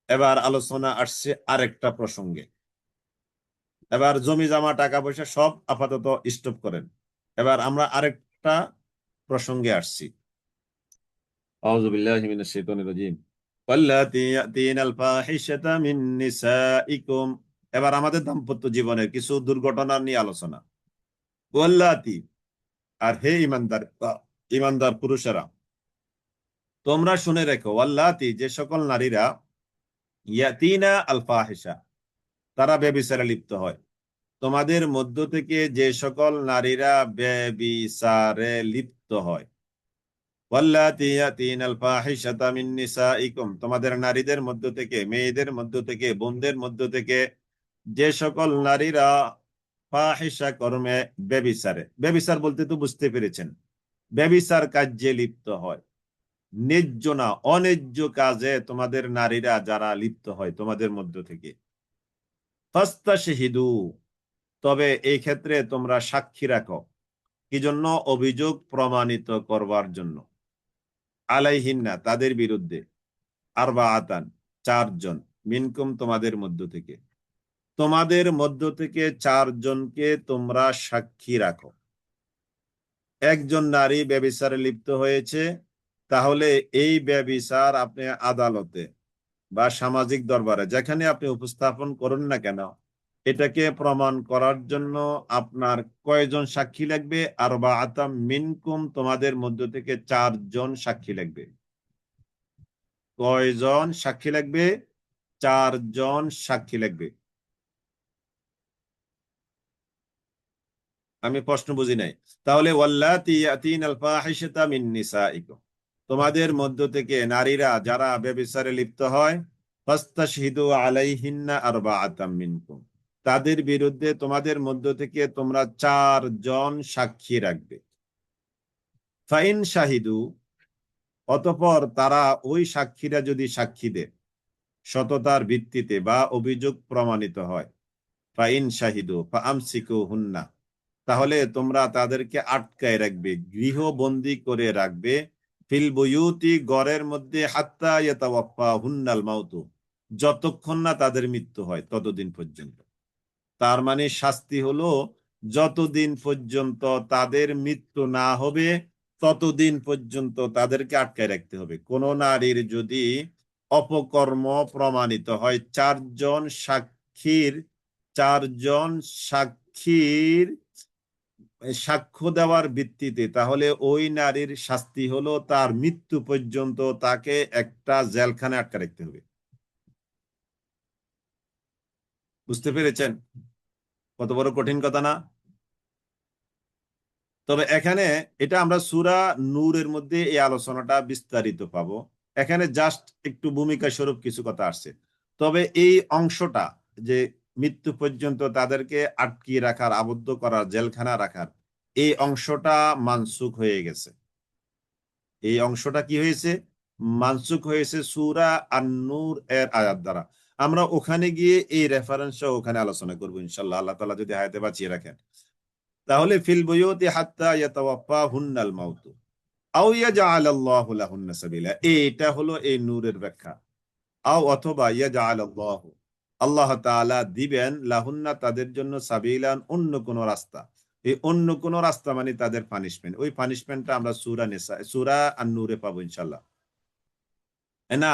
এবার আলোচনা আসছে আরেকটা প্রসঙ্গে। এবার জমি জমা টাকা পয়সা সব আপাতত স্টপ করেন। এবার আমরা আরেকটা প্রসঙ্গে আসছি। আউযু বিল্লাহি মিনাশ শাইতানির রাজিম। ওয়াল্লাতী ইয়াতিনাল ফাহিশাতা মিন নিসাইকুম। এবার আমাদের দাম্পত্য জীবনের কিছু দুর্ঘটনা নিয়ে আলোচনা। ওয়াল্লাতী, আর হে ইমানদার ইমানদার পুরুষেরা, তোমরা শুনে রেখো, ওয়াল্লাতী, যে সকল নারীরা, ইয়াতিনা আল ফাহিশা, তারা ব্যভিচারে লিপ্ত হয়। তোমাদের মধ্য থেকে যে সকল নারীরা ব্যভিচারে লিপ্ত হয়। ওয়াল্লাতী ইয়াতিনাল ফাহিশাতা মিন নিসাইকুম, তোমাদের নারীদের মধ্য থেকে, মেয়েদের মধ্য থেকে, বোনদের মধ্য থেকে যে সকল নারীরা ফাহিশা কর্মে, ব্যভিচারে, ব্যভিচার বলতে তো বুঝতে পেরেছেন, ব্যভিচার কার্যে লিপ্ত হয়, ন্যায্য না অন্যায্য কাজে তোমাদের নারীরা যারা লিপ্ত হয় তোমাদের মধ্য থেকে, ফাস্তাশহিদু, তবে এই ক্ষেত্রে তোমরা সাক্ষী রাখো। কি জন্য? অভিযোগ প্রমাণিত করবার জন্য। আলাইহিন্না, তাদের বিরুদ্ধে, আরবাআতান, চারজন, মিনকুম, তোমাদের মধ্য থেকে, তোমাদের মধ্য থেকে চারজনকে তোমরা সাক্ষী রাখো। একজন নারী ব্যভিচারে লিপ্ত হয়েছে, তাহলে এই ব্যভিচার আপনি আদালতে বা সামাজিক দরবারে যেখানে আপনি উপস্থাপন করুন না কেন, এটাকে প্রমাণ করার জন্য আপনার কয়জন সাক্ষী লাগবে? আরবাআতাম মিনকুম, তোমাদের মধ্য থেকে চারজন সাক্ষী লাগবে। কয়জন সাক্ষী লাগবে? চারজন সাক্ষী লাগবে। আমি প্রশ্ন বুঝি নাই। তাহলে ওয়াল্লাতী ইয়াতিনাল ফাহিশাতা মিন নিসাইকুম, তোমাদের মধ্য থেকে নারীরা যারা ব্যভিচারে লিপ্ত হয়, ফাস্তাশহিদু আলাইহিন্না আরবাআতাম মিনকুম, তাদের বিরুদ্ধে তোমাদের মধ্য থেকে তোমরা চারজন সাক্ষী রাখবে। ফাইন শাহিদু, অতঃপর তারা, ওই সাক্ষীরা যদি সাক্ষী দেয় সততার ভিত্তিতে বা অভিযোগ প্রমাণিত হয়, ফাইন শাহিদু ফাআমসিকুহুন্না, তাহলে তোমরা তাদেরকে আটকায় রাখবে, গৃহবন্দী করে রাখবে, ফিল বুয়ুতি, ঘরের মধ্যে, হাত্তা ইয়াতাওয়াফাহুন্নাল মাউতু, যতক্ষণ না তাদের মৃত্যু হয় ততদিন পর্যন্ত। তার মানে শাস্তি হলো, যতদিন পর্যন্ত তাদের মৃত্যু না হবে ততদিন পর্যন্ত তাদেরকে আটকায় রাখতে হবে। কোন নারীর যদি অপকর্ম প্রমাণিত হয় চারজন সাক্ষীর সাক্ষ্য দেওয়ার ভিত্তিতে, তাহলে ওই নারীর শাস্তি হলো তার মৃত্যু পর্যন্ত তাকে একটা জেলখানে আটকে রাখতে হবে। বুঝতে পেরেছেন? কত বড় কঠিন কথা না? তবে এখানে এটা আমরা সূরা নূরের মধ্যে এই আলোচনাটা বিস্তারিত পাবো। এখানে জাস্ট একটু ভূমিকা স্বরূপ কিছু কথা আসছে। তবে এই অংশটা, যে মৃত্যু পর্যন্ত তাদেরকে আটকিয়ে রাখার, আবদ্ধ করার, জেলখানা রাখার, এই অংশটা মানসুখ হয়ে গেছে। এই অংশটা কি হয়েছে? মানসুখ হয়েছে সূরা আন-নূর এর আয়াত দ্বারা। আমরা ওখানে গিয়ে এই রেফারেন্সটা ওখানে আলোচনা করবো ইনশাআল্লাহ, আল্লাহ তাআলা যদি হায়াতে বাঁচিয়ে রাখেন। তাহলে ফিল বুয়ুতি হাত্তা ইয়াতাওয়াফাহুন্নাল মাউত আও ইয়াজআলাল্লাহু লাহুন্না সাবিলা, এটা হলো এই নূরের ব্যাখ্যা। আও, অথবা ইয়াজআলাল্লাহু, আল্লাহ তাআলা দিবেন, লাহুন্না, তাদের জন্য, সাবিলান, অন্য কোন রাস্তা। এই অন্য কোন রাস্তা মানে তাদের পানিশমেন্ট। ওই পানিশমেন্টটা আমরা সূরা আন-নূরে পাবো ইনশাআল্লাহ। না,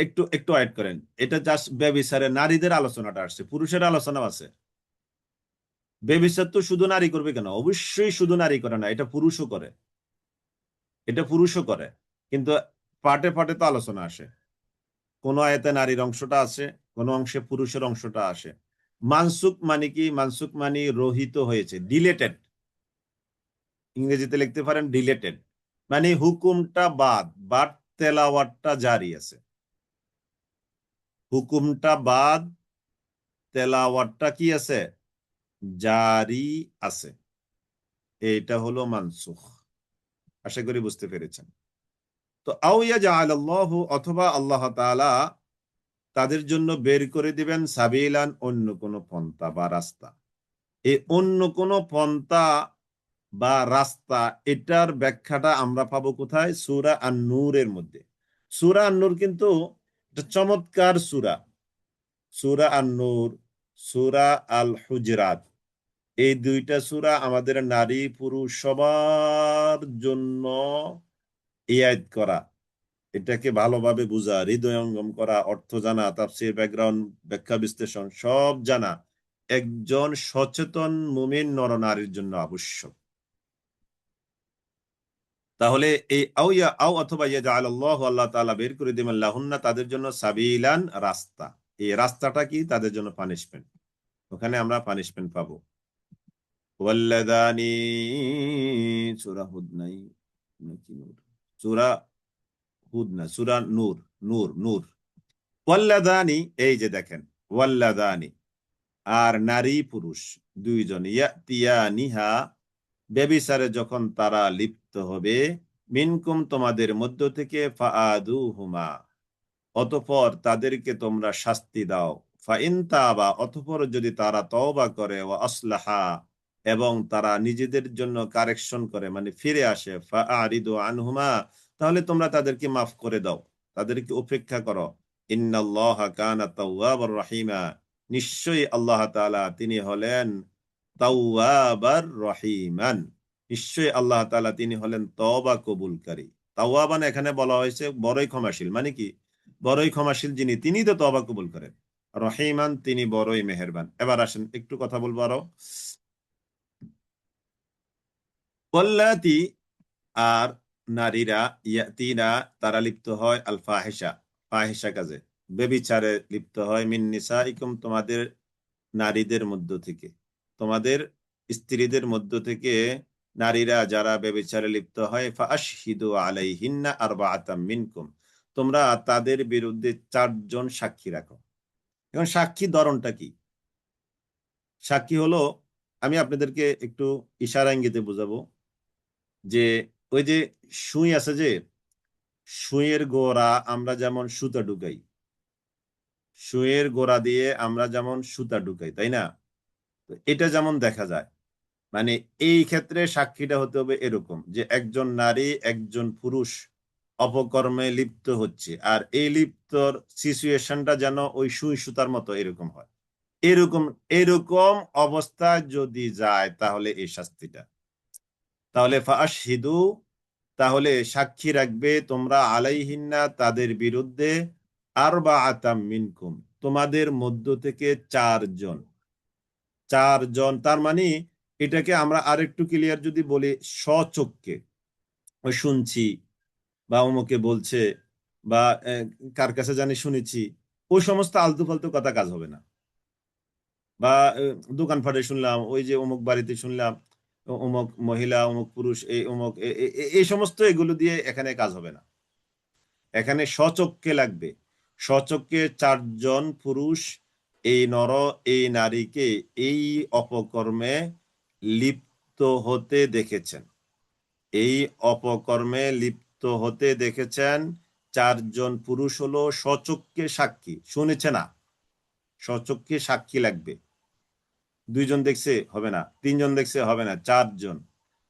একটু একটু অ্যাড করেন। এটা জাস্ট ব্যভিচারে নারীদের আলোচনাটা আসছে, পুরুষের আলোচনা আছে। ব্যভিচার তো শুধু নারী করবে কেন? অবশ্যই শুধু নারী করে না, এটা পুরুষও করে, এটা পুরুষও করে, কিন্তু পার্টে পার্টে তো আলোচনা আসে। কোন আয়াতে নারীর অংশটা আছে, কোন অংশে পুরুষের অংশটা আসে। মানসুক মানে কি? মানসুক মানে রহিত হয়েছে, ডিলেটেড। ইংরেজিতে লিখতে পারেন ডিলেটেড, মানে হুকুমটা বাদ, বাট তেলাওয়াতটা জারি আছে। হুকুমটা বাদ, তেলাওয়াতটা কি আছে? জারি আছে। এটা হলো মানসুখ। আশা করি বুঝতে পেরেছেন। তো আও ইয়াজআলাল্লাহু, অথবা আল্লাহ তাআলা তাদের জন্য বের করে দিবেন, সাবিলান, অন্য কোন পন্থা বা রাস্তা। এই অন্য কোন পন্থা বা রাস্তা, এটার ব্যাখ্যাটা আমরা পাবো কোথায়? সূরা আন-নূরের মধ্যে। সূরা আন-নূর কিন্তু একটা চমৎকার সূরা। সূরা আন-নূর, সূরা আল হুজরাত, এই দুইটা সূরা আমাদের নারী পুরুষ সবার জন্য ইয়াদ করা। এটাকে ভালোভাবে বোঝা, হৃদয়ঙ্গম করা, অর্থ জানা, তাফসীর, ব্যাকগ্রাউন্ড, ব্যাখ্যা বিশ্লেষণ সব জানা একজন সচেতন মুমিন নরনারীর জন্য আবশ্যক। তাহলে এই আও অথবা ইয়াজআলাল্লাহু, আল্লাহ তাআলা বের করে দিবেন লাহুন্না, তাদের জন্য সাবিলান, রাস্তা। এই রাস্তাটা কি? তাদের জন্য পানিশমেন্ট। ওখানে আমরা পানিশমেন্ট পাবো। ওয়াল্লাযানি, সূরা হুদ নাই নাকি নূর? সূরা হুদ না, সূরা নূর। নূর নূর। ওয়াল্লাযানি, এই যে দেখেন, ওয়াল্লাযানি, আর নারী পুরুষ দুইজন, ইয়াতিয়ানিহা, ব্যভিচারে যখন তারা লিপ্ত হবে, মিনকুম, তোমাদের মধ্য থেকে, ফাআদুহুমা, অতঃপর তাদেরকে তোমরা শাস্তি দাও, ফাইন তাবা, অতঃপর যদি তারা তওবা করে, ওয়া আসলাহা, এবং তারা নিজেদের জন্য কারেকশন করে, মানে ফিরে আসে, ফাআরিদু আনহুমা, তাহলে তোমরা তাদেরকে মাফ করে দাও, তাদেরকে উপেক্ষা করো। ইন্নাল্লাহা কানা তাওয়াবার রহিমা, নিশ্চয়ই আল্লাহ তাআলা তিনি হলেন তাওয়াবার রহিমান, নিশ্চয়ই আল্লাহ তাআলা তিনি হলেন তওবা কবুলকারী। তাওয়াবান এখানে বলা হয়েছে বড়ই ক্ষমাশীল, মানে কি? বড়ই ক্ষমাশীল যিনি, তিনি তো তওবা কবুল করেন। রহিমান, তিনি বড়ই মেহেরবান। এবার আসেন একটু কথা বলবো আরো। ওয়াল্লাতী, আর নারীরা, ইয়াতিনা, তারা লিপ্ত হয়, আল ফাহিশা, ফাহিশা কাজে, ব্যভিচারে লিপ্ত হয়, মিন নিসাইকুম, তোমাদের নারীদের মধ্য থেকে, তোমাদের স্ত্রীদের মধ্য থেকে নারীরা যারা ব্যভিচারে লিপ্ত হয়, ফাআশহিদু আলাইহিন্না আরবাআতাম মিনকুম, তোমরা তাদের বিরুদ্ধে 4 জন সাক্ষী রাখো। এখন সাক্ষী ধরনটা কি? সাক্ষী হলো, আমি আপনাদেরকে একটু ইশারা ইঙ্গিতে বুঝাবো, যে ওই যে সুই আছে, যে সুইয়ের গোড়া আমরা যেমন সুতা ঢুকাই, সুইয়ের গোড়া দিয়ে আমরা যেমন সুতা ঢুকাই, তাই না? তো এটা যেমন দেখা যায়, মানে এই ক্ষেত্রে সাক্ষীটা হতে হবে এরকম, যে একজন নারী একজন পুরুষ অপকর্মে লিপ্ত হচ্ছে, আর এই লিপ্তর সিচুয়েশনটা যেন ওই সুই সুতার মতো এরকম হয়। এরকম এরকম অবস্থায় যদি যায়, তাহলে এই শাস্তিটা। তাহলে ফাআশহিদু, তাহলে সাক্ষী রাখবে তোমরা, আলাইহিন্না, তাদের বিরুদ্ধে, আরবাআতাম মিনকুম, তোমাদের মধ্য থেকে 4 জন। 4 জন, তার মানে এটাকে আমরা আরেকটু ক্লিয়ার যদি বলি, স্বচক্ষে ওই শুনছি, বা অমুকে বলছে, বা কার কাছে জানি শুনেছি, ওই সমস্ত আলতু ফালতু কথা কাজ হবে না। বা দোকানপাটে শুনলাম, ওই যে অমুক বাড়িতে শুনলাম, অমুক মহিলা, অমুক পুরুষ, এই অমুক, এই সমস্ত, এগুলো দিয়ে এখানে কাজ হবে না। এখানে স্বচক্ষে লাগবে। স্বচক্ষে 4 জন পুরুষ এই নর, এই নারীকে এই অপকর্মে লিপ্ত হতে দেখেছেন। এই অপকর্মে লিপ্ত হতে দেখেছেন 4 জন পুরুষ, হলো স্বচক্ষে সাক্ষী, শুনেছে না, স্বচক্ষে সাক্ষী লাগবে। 2 জন দেখছে হবে না, 3 জন দেখছে হবে না, 4 জন।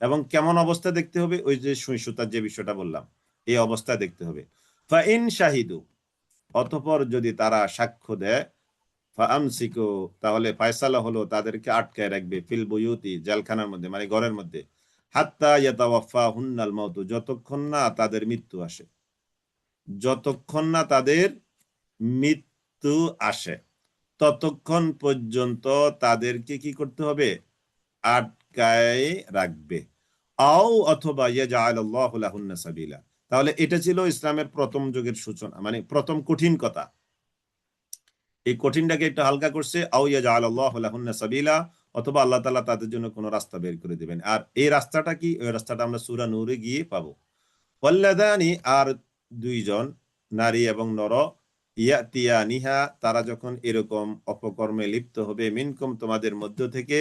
এবং কেমন অবস্থা দেখতে হবে? ওই যে সুই সুতার যে বিষয়টা বললাম, এই অবস্থা দেখতে হবে। ফাইন শাহিদু, অতঃপর যদি তারা সাক্ষ্য দেয়, ফাআমসিকু, তাহলে ফয়সালা হলো তাদেরকে আটকায় রাখবে, ফিল বুয়ুতি, জেলখানার মধ্যে, মানে ঘরের মধ্যে, হাত্তা ইয়াতাওয়াফাহুন্নাল মাউত, যতক্ষণ না তাদের মৃত্যু আসে, যতক্ষণ না তাদের মৃত্যু আসে, ততক্ষণ পর্যন্ত তাদেরকে কি করতে হবে? আটকায় রাখবে। আও অথবা ইয়াজআলাল্লাহু লাহুন্না সাবিলা, তাহলে এটা ছিল ইসলামের প্রথম যুগের সূচনা, মানে প্রথম কঠিন কথা। এই কঠিনটাকে একটু হালকা করছে, আও ইয়াজআলাল্লাহু লাহুন্না সাবিলা, অথবা আল্লাহ তাআলা তাদের জন্য কোনো রাস্তা বের করে দিবেন। আর এই রাস্তাটা কি? ওই রাস্তাটা আমরা সূরা নূরে গিয়ে পাবো। ওয়াল্লাযানি, আর 2 জন, নারী এবং নর, ইয়াতিয়ানিহা, তারা যখন এরকম অপকর্মে লিপ্ত হবে, মিনকুম, তোমাদের মধ্য থেকে,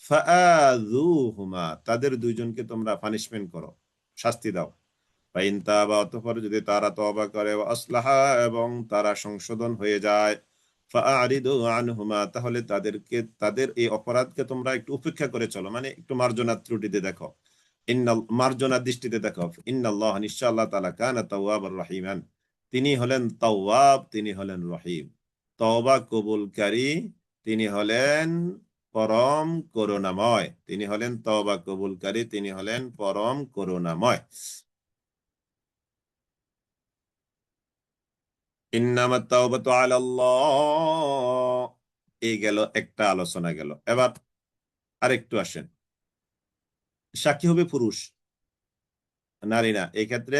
ফাআযুহুমা, তাদের 2 জনকে তোমরা পানিশমেন্ট করো, শাস্তি দাও। ফাইন তাবা, অতঃপর যদি তারা তওবা করে, ওয়া আসলাহা, এবং তারা সংশোধন হয়ে যায়, ফাআরিদু আনহুমা, তাহলে তাদেরকে, তাদের এই অপরাধকে তোমরা একটু উপেক্ষা করে চলো, মানে একটু মার্জনা ত্রুটিতে দেখো, মার্জনা দৃষ্টিতে দেখো। ইন্নাল্লাহ, নিশ্চয় আল্লাহ তাআলা, কানা তাওয়াবার রহিমান, তিনি হলেন তাওয়াব, তিনি হলেন রহিম, তওবা কবুলকারী, তিনি হলেন পরম করুণাময়, তিনি হলেন তওবা কবুলকারী, তিনি হলেন পরম করুণাময়। ইন্নামাত তাওবাতু আলাল্লাহ, এই গেল একটা আলোচনা গেল। এবার আরেকটু আসেন, সাক্ষী হবে পুরুষ, নারী না। এই ক্ষেত্রে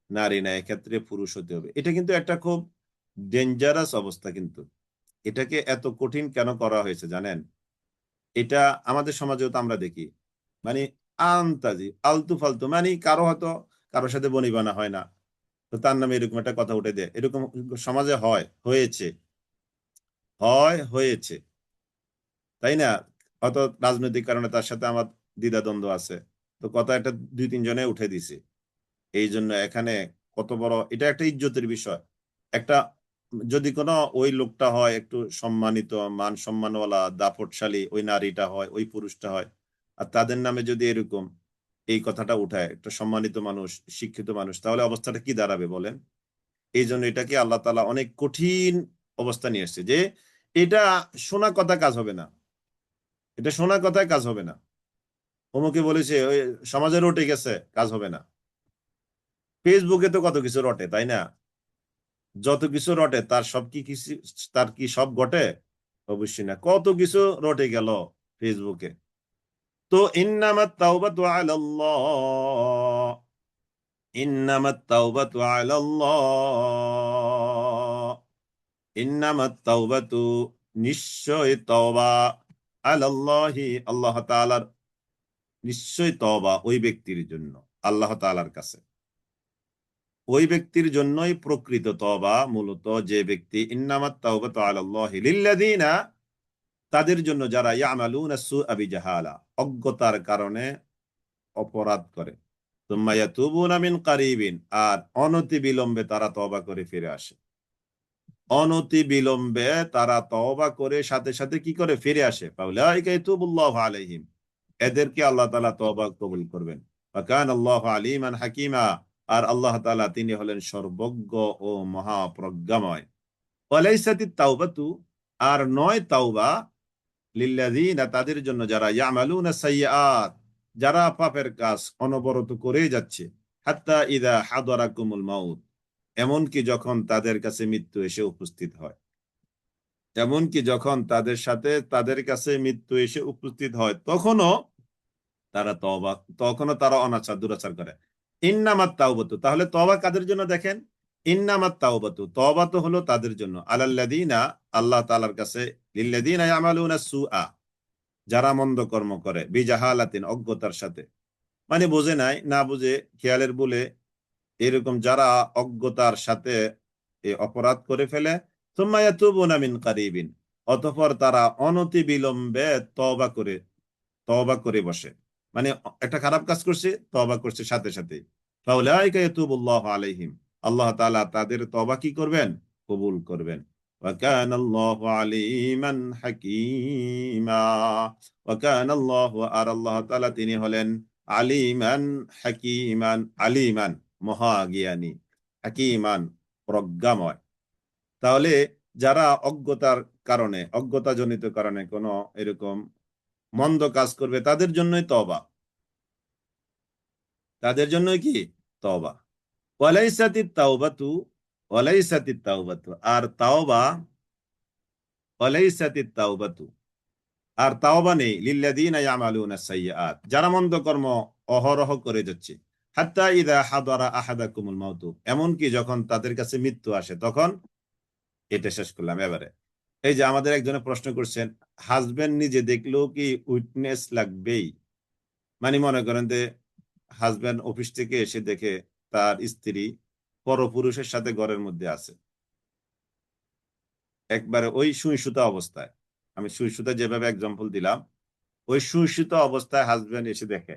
নারী না, এক্ষেত্রে পুরুষ হতে হবে। এটা কিন্তু একটা খুব ডেঞ্জারাস অবস্থা। কিন্তু এটাকে এত কঠিন কেন করা হয়েছে জানেন? এটা আমাদের সমাজেও তো আমরা দেখি, মানে আন্তাজি আলতু ফালতু, মানে কারো হয়তো কারোর সাথে বনিবানা হয় না, তো তার নামে এরকম একটা কথা উঠে দেয়, এরকম সমাজে হয়েছে, হয়েছে, তাই না? হয়তো রাজনৈতিক কারণে তার সাথে আমার দ্বিধাদ্বন্দ্ব আছে, তো কথা একটা দুই তিনজনে উঠে দিছে। এই জন্য এখানে কত বড় এটা একটা ইজ্জতের বিষয়। একটা যদি কোনো ওই লোকটা হয় একটু সম্মানিত, মান সম্মানওয়ালা, দাপটশালী, ওই নারীটা হয়, ওই পুরুষটা হয়, আর তাদের নামে যদি এরকম এই কথাটা উঠায় একটা সম্মানিত মানুষ, শিক্ষিত মানুষ, তাহলে অবস্থাটা কি দাঁড়াবে বলেন? এই জন্য এটাকে আল্লাহ তাআলা অনেক কঠিন অবস্থা নিয়ে এসেছে, যে এটা শোনা কথা কাজ হবে না, এটা শোনা কথায় কাজ হবে না। অমুকে বলেছে, ওই সমাজে রটে গেছে, কাজ হবে না। ফেসবুকে তো কত কিছু রটে, তাই না? যত কিছু রটে তার সব কি কিছু, তার কি সব ঘটে? অবশ্যই না, কত কিছু রটে গেল ফেসবুকে। তো ইন্নামাত তাওবাতু আলাল্লাহ, ইন্নামাত তাওবাতু আলাল্লাহ, ইন্নামাত তাওবাতু, নিশ্চয় তওবা, আলাল্লাহি, আল্লাহ তাআলার, নিশ্চয় তওবা ওই ব্যক্তির জন্য, আল্লাহ তাআলার কাছে। ওই ব্যক্তির জন্যই প্রকৃত তওবা, মূলত যে ব্যক্তি, ইন্নামাত তাওবাতু আলাল্লাহি লিল্লাযিনা, তাদের জন্য যারা ইয়ামালুনা সুআ বিজাহালা, অজ্ঞতার কারণে অপরাধ করে, সুম্মা ইয়াতুবুনা মিন কারিবিন, আর অনতি বিলম্বে তারা তওবা করে ফিরে আসে। অনতি বিলম্বে তারা তওবা করে সাথে সাথে কি করে ফিরে আসে, ফাউলাইকা ইয়াতুবুল্লাহু আলাইহিম, এদেরকে আল্লাহ তাআলা তওবা কবুল করবেন। ওয়া কানা আল্লাহু আলিমান হাকিমা, আর আল্লাহ তাআলা তিনি হলেন সর্বজ্ঞ ও মহাপ্রজ্ঞাময়। ওয়ালাইসাতিত তাওবাতু, আর নয় তাওবা, লিল্লাযিনা, তাদের জন্য যারা ইয়ামালুনা সাইয়্যাত, যারা পাপের কাজ অনবরত করে যাচ্ছে, হাত্তা ইযা হাদারাকুমুল মাউত, এমনকি যখন তাদের কাছে মৃত্যু এসে উপস্থিত হয়, এমনকি যখন তাদের কাছে মৃত্যু এসে উপস্থিত হয়, তখনও তারা অনাচার দুরাচার করে। ইন্নামাত তাওবাতু, তাহলে তওবা কাদের জন্য দেখেন? ইন্নামাত তাওবাতু, তওবা তো হলো তাদের জন্য, আলাল্লাযিনা, আল্লাহ তাআলার কাছে, লিল্লাযিনা ইয়ামালুনা সুআ, যারা মন্দ কর্ম করে, বিজাহালাতিন, অজ্ঞতার সাথে, মানে বোঝে নাই, না বুঝে, খেয়ালের বলে, এরকম যারা অজ্ঞতার সাথে অপরাধ করে ফেলে, সুম্মা ইয়াতুবুনা মিন কারিবিন, অতঃপর তারা অনতি বিলম্বে তওবা করে বসে, মানে একটা খারাপ কাজ করছে, তওবা করছে সাথে সাথে, ফাউলাইকা ইয়াতুবুল্লাহু আলাইহিম, আল্লাহ তাআলা তাদের তওবা কি করবেন? কবুল করবেন। ওয়া কানা আল্লাহু আলিমান হাকীমা, ওয়া কানা আল্লাহু, আর আল্লাহ তাআলা তিনি হলেন আলিমান হাকীমান, আলিমান মহাজ্ঞানী, হাকীমান প্রজ্ঞাময়। তাহলে যারা অজ্ঞতাজনিত কারণে কোনো এরকম মন্দ কাজ করবে, তাদের জন্যই তওবা, তাদের জন্যই কি? তওবা। ওয়ালাইসাতিত তাওবাতু, ওয়ালাইসাতিত তাওবাতু, আর তাওবা, ওয়ালাইসাতিত তাওবাতু, আর তাওবা নেই, লিল্লাযিনা ইয়ামালুনা সাইয়্যাত, যারা মন্দ কর্ম অহরহ করে যাচ্ছে, হাত্তা ইযা হাদারা আহাদাকুমুল মাউতু, এমনকি যখন তাদের কাছে মৃত্যু আসে তখন। এটা শেষ করলাম। এবারে এই যে আমাদের একজনে প্রশ্ন করছেন, হাজবেন্ড নিজে দেখলেও কি উইটনেস লাগবেই? মানে মনে করেন যে হাজবেন্ড অফিস থেকে এসে দেখে তার স্ত্রী পরপুরুষের সাথে ঘরের মধ্যে আছে, একবারে ওই সুই সুতা অবস্থায়, আমি সুই সুতা যেভাবে এক্সাম্পল দিলাম, ওই সুই সুতা অবস্থায় হাজবেন্ড এসে দেখে,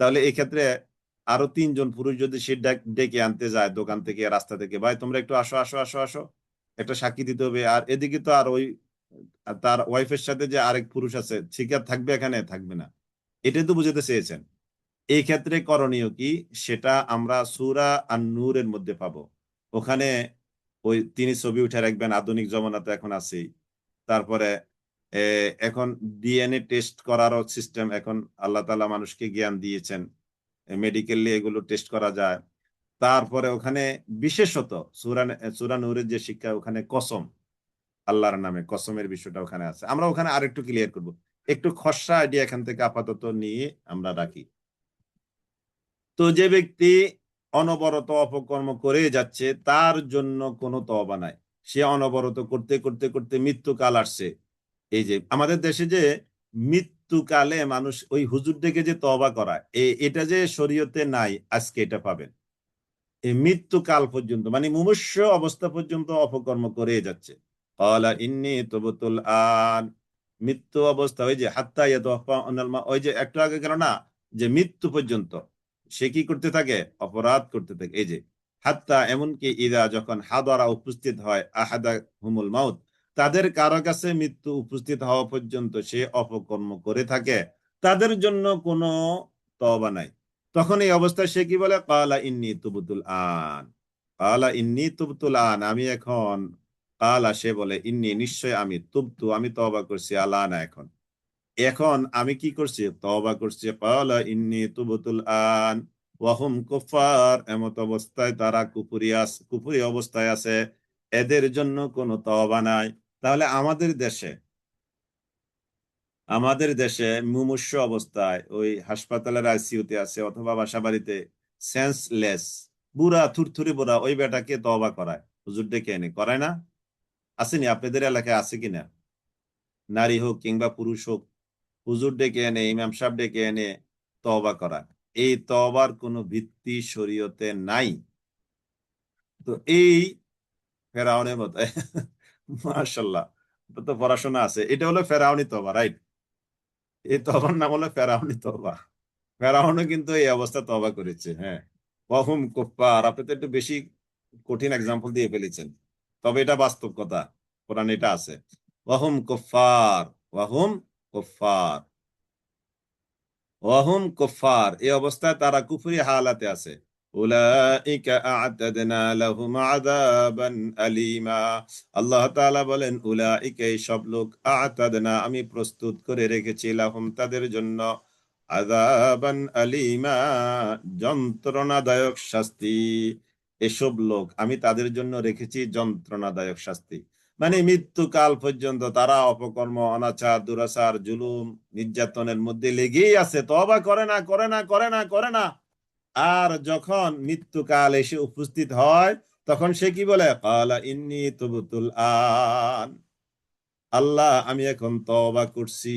তাহলে এই ক্ষেত্রে আরো তিনজন পুরুষ যদি সে ডেকে আনতে যায় দোকান থেকে, রাস্তা থেকে, ভাই তোমরা একটু আসো আসো আসো আসো, একটা সাক্ষী দিতে হবে, আর এদিকে তো আর ওই তার ওয়াইফের সাথে যে আরেক পুরুষ আছে, ঠিক আর থাকবে? এখানে থাকবে না। এটাই তো বুঝাতে চেয়েছেন। এই ক্ষেত্রে করণীয় কি, সেটা আমরা সূরা আন-নূরের মধ্যে পাবো। ওখানে ওই তিনি ছবি উঠে রাখবেন, আধুনিক জমানা তো এখন আছেই। তারপরে এখন ডিএনএ টেস্ট করারও সিস্টেম এখন আল্লাহ তাআলা মানুষকে জ্ঞান দিয়েছেন, মেডিকেলি এগুলো টেস্ট করা যায়। তারপরে ওখানে বিশেষত সূরা নূরের যে শিক্ষা, ওখানে কসম, আল্লাহর নামে কসমের বিষয়টা ওখানে আছে। আমরা ওখানে আরেকটু ক্লিয়ার করব, একটু খসড়া আইডিয়া এখান থেকে আপাতত নিয়ে আমরা রাখি। তো যে ব্যক্তি অনবরত অপকর্ম করে যাচ্ছে, তার জন্য কোনো তওবা নাই। সে অনবরত করতে করতে করতে মৃত্যুকাল আসছে। এই যে আমাদের দেশে যে মৃত্যুকালে মানুষ ওই হুজুর ডেকে যে তওবা করা, এটা যে শরীয়তে নাই, আজকে এটা পাবেন। এই মৃত্যুকাল পর্যন্ত, মানে মুমূর্ষ অবস্থা পর্যন্ত অপকর্ম করে যাচ্ছে। ক্বালা ইন্নী তুবতুল আন, মৃত্যু অবস্থা, ওই যে হাত্তা ইয়াতাওয়াফানাল ওই যে একটু আগে গেল না, যে মৃত্যু পর্যন্ত সে কি করতে থাকে? অপরাধ করতে থাকে। এই যে হাত্তা, এমনকি ইদা, যখন হাদারা উপস্থিত হয়, আহাদা হুমুল মাউত, তাদের কারো কাছে মৃত্যু উপস্থিত হওয়া পর্যন্ত সে অপকর্ম করে থাকে, তাদের জন্য কোনো তওবা নাই। তখন এই অবস্থায় সে কি বলে? ক্বালা ইন্নী তুবতুল আন, ক্বালা ইন্নী তুবতুল আন, আমি এখন, ক্বালা, সে বলে, ইন্নী, নিশ্চয় আমি, তুবতু, আমি তওবা করছি, আলানা, এখন, এখন আমি কি করছি? তওবা করছি। ক্বালা ইন্নী তুবতুল আন ওয়া হুম কুফার, এমত অবস্থায় তারা কুফরি অবস্থায় আছে, এদের জন্য কোনো তওবা নাই। তাহলে আমাদের দেশে মুমূর্ষু অবস্থায় ওই হাসপাতালের আইসিইউতে আছে, অথবা বাসা বাড়িতে সেন্সলেস, বুড়া, থুরথুরি বুড়া, ওই বেটাকে তওবা করায়, হুজুর ডেকে এনে করায় না? আসেনি? আপনাদের এলাকায় আছে কিনা? নারী হোক কিংবা পুরুষ হোক, হুজুর ডেকে এনে, ইমাম সাহেব ডেকে এনে তওবা করা, এই তওবার কোনো ভিত্তি শরীয়তে নাই। তো এই ফেরাউনের মতো মাশাআল্লাহ, তো পড়াশোনা আছে। এটা হলো ফেরাউনি তওবা, রাইট? এই তওবার নাম হলো ফেরাউনি তওবা। ফেরাউনও কিন্তু এই অবস্থা তওবা করেছে। হ্যাঁ, ওয়াহুম কুফার, আপনি তো একটু বেশি কঠিন এক্সাম্পল দিয়ে ফেলেছেন, তবে এটা বাস্তব কথা, কোরআনে এটা আছে। ওয়াহুম কুফার, ওয়াহুম কুফার, ওয়াহুম কুফার, এই অবস্থায় তারা কুফরি হালাতে আছে। উলাইকা আ'তাদনা লাহুম আযাবান আলীমা, আল্লাহ তাআলা বলেন, উলাইকা, এই সব লোক, আ'তাদনা, আমি প্রস্তুত করে রেখেছি, লাহুম, তাদের জন্য, আযাবান আলীমা, যন্ত্রণাদায়ক শাস্তি। এসব লোক, আমি তাদের জন্য রেখেছি যন্ত্রণাদায়ক শাস্তি। মানে মৃত্যুকাল পর্যন্ত তারা অপকর্ম, অনাচার, দুরাচার, জুলুম, নির্যাতনের মধ্যে লেগেই আছে, তওবা করে না, করে না, করে না, করে না। আর যখন মৃত্যুকাল এসে উপস্থিত হয়, তখন সে কি বলে? ক্বালা ইন্নী তুবতুল আন, আল্লাহ আমি এখন তওবা করছি,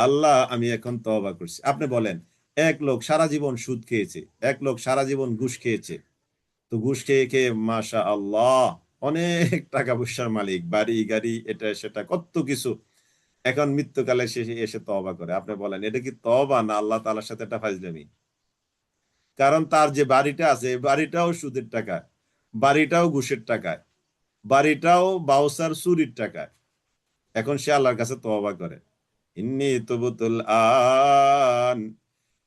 আল্লাহ আমি এখন তওবা করছি। আপনি বলেন, এক লোক সারা জীবন সুদ খেয়েছে, এক লোক সারা জীবন ঘুষ খেয়েছে, তো ঘুষ খেয়ে খেয়ে মাশা আল্লাহ অনেক টাকা পয়সার মালিক, বাড়ি গাড়ি, এটা সেটা কত কিছু, এখন মৃত্যুকালে সে এসে তওবা করে। আপনি বলেন, এটা কি তওবা, না আল্লাহ তাআলার সাথে একটা ফাজলামি? কারণ তার যে বাড়িটা আছে, এই বাড়িটাও সুদের টাকা, বাড়িটাও ঘুষের টাকায়, বাড়িটাও বাউসার চুরির টাকায়, এখন সে আল্লাহর কাছে তওবা করে। ইন্নী তুবতুল আন,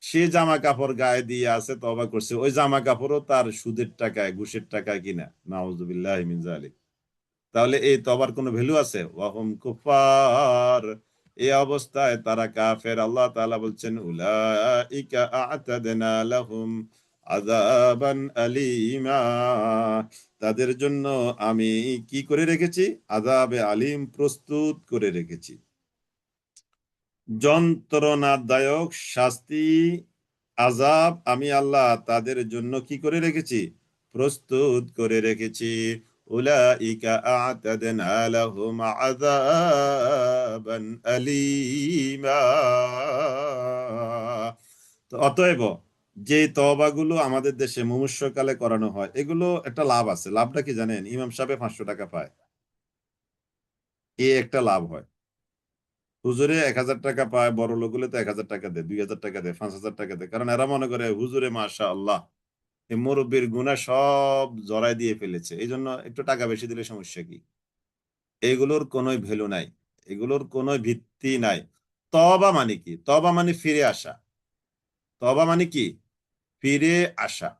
সে জামা কাপড় গায়ে দিয়ে আছে, তওবা করছে, ওই জামা কাপড়ও তার সুদের টাকায়, ঘুষের টাকায় কিনা, নাউযুবিল্লাহি মিন যালিক। তাহলে এই তওবার কোনো ভ্যালু আছে? ওয়াহুম কুফার, এই অবস্থায় তারা কাফের। আল্লাহ তাআলা বলছেন, উলাইকা আ'তাদনা লাহুম আযাবান আলীমা, তাদের জন্য আমি কি করে রেখেছি? আযাবে আলীম, প্রস্তুত করে রেখেছি, যন্ত্রণাদায়ক শাস্তি, আযাব, আমি আল্লাহ তাদের জন্য কি করে রেখেছি? প্রস্তুত করে রেখেছি। উলাইকা আ'তাদনা লাহুম আযাবান আলীমা। তো অতএব যে তওবাগুলো আমাদের দেশে মুমূর্ষকালে করানো হয়, এগুলো একটা লাভ আছে। লাভটা কি জানেন? ইমাম সাহেব 500 টাকা পায়, এই একটা লাভ হয়। হুজুরে 1000 টাকা পায়, বড় লোকগুলো তো 1000 টাকা দেয়, 2000 টাকা দেয়, 5000 টাকা দেয়, কারণ এরা মনে করে হুজুরে মাশা আল্লাহ এই মুরব্বীর গুনাহ সব জড়ায় দিয়ে ফেলেছে, এই জন্য একটু টাকা বেশি দিলে সমস্যা কি? এগুলোর কোনো ভ্যালু নাই, এগুলোর কোনো ভিত্তি নাই। তওবা মানে কি? তওবা মানে ফিরে আসা। তওবা মানে কি? ফিরে আসা।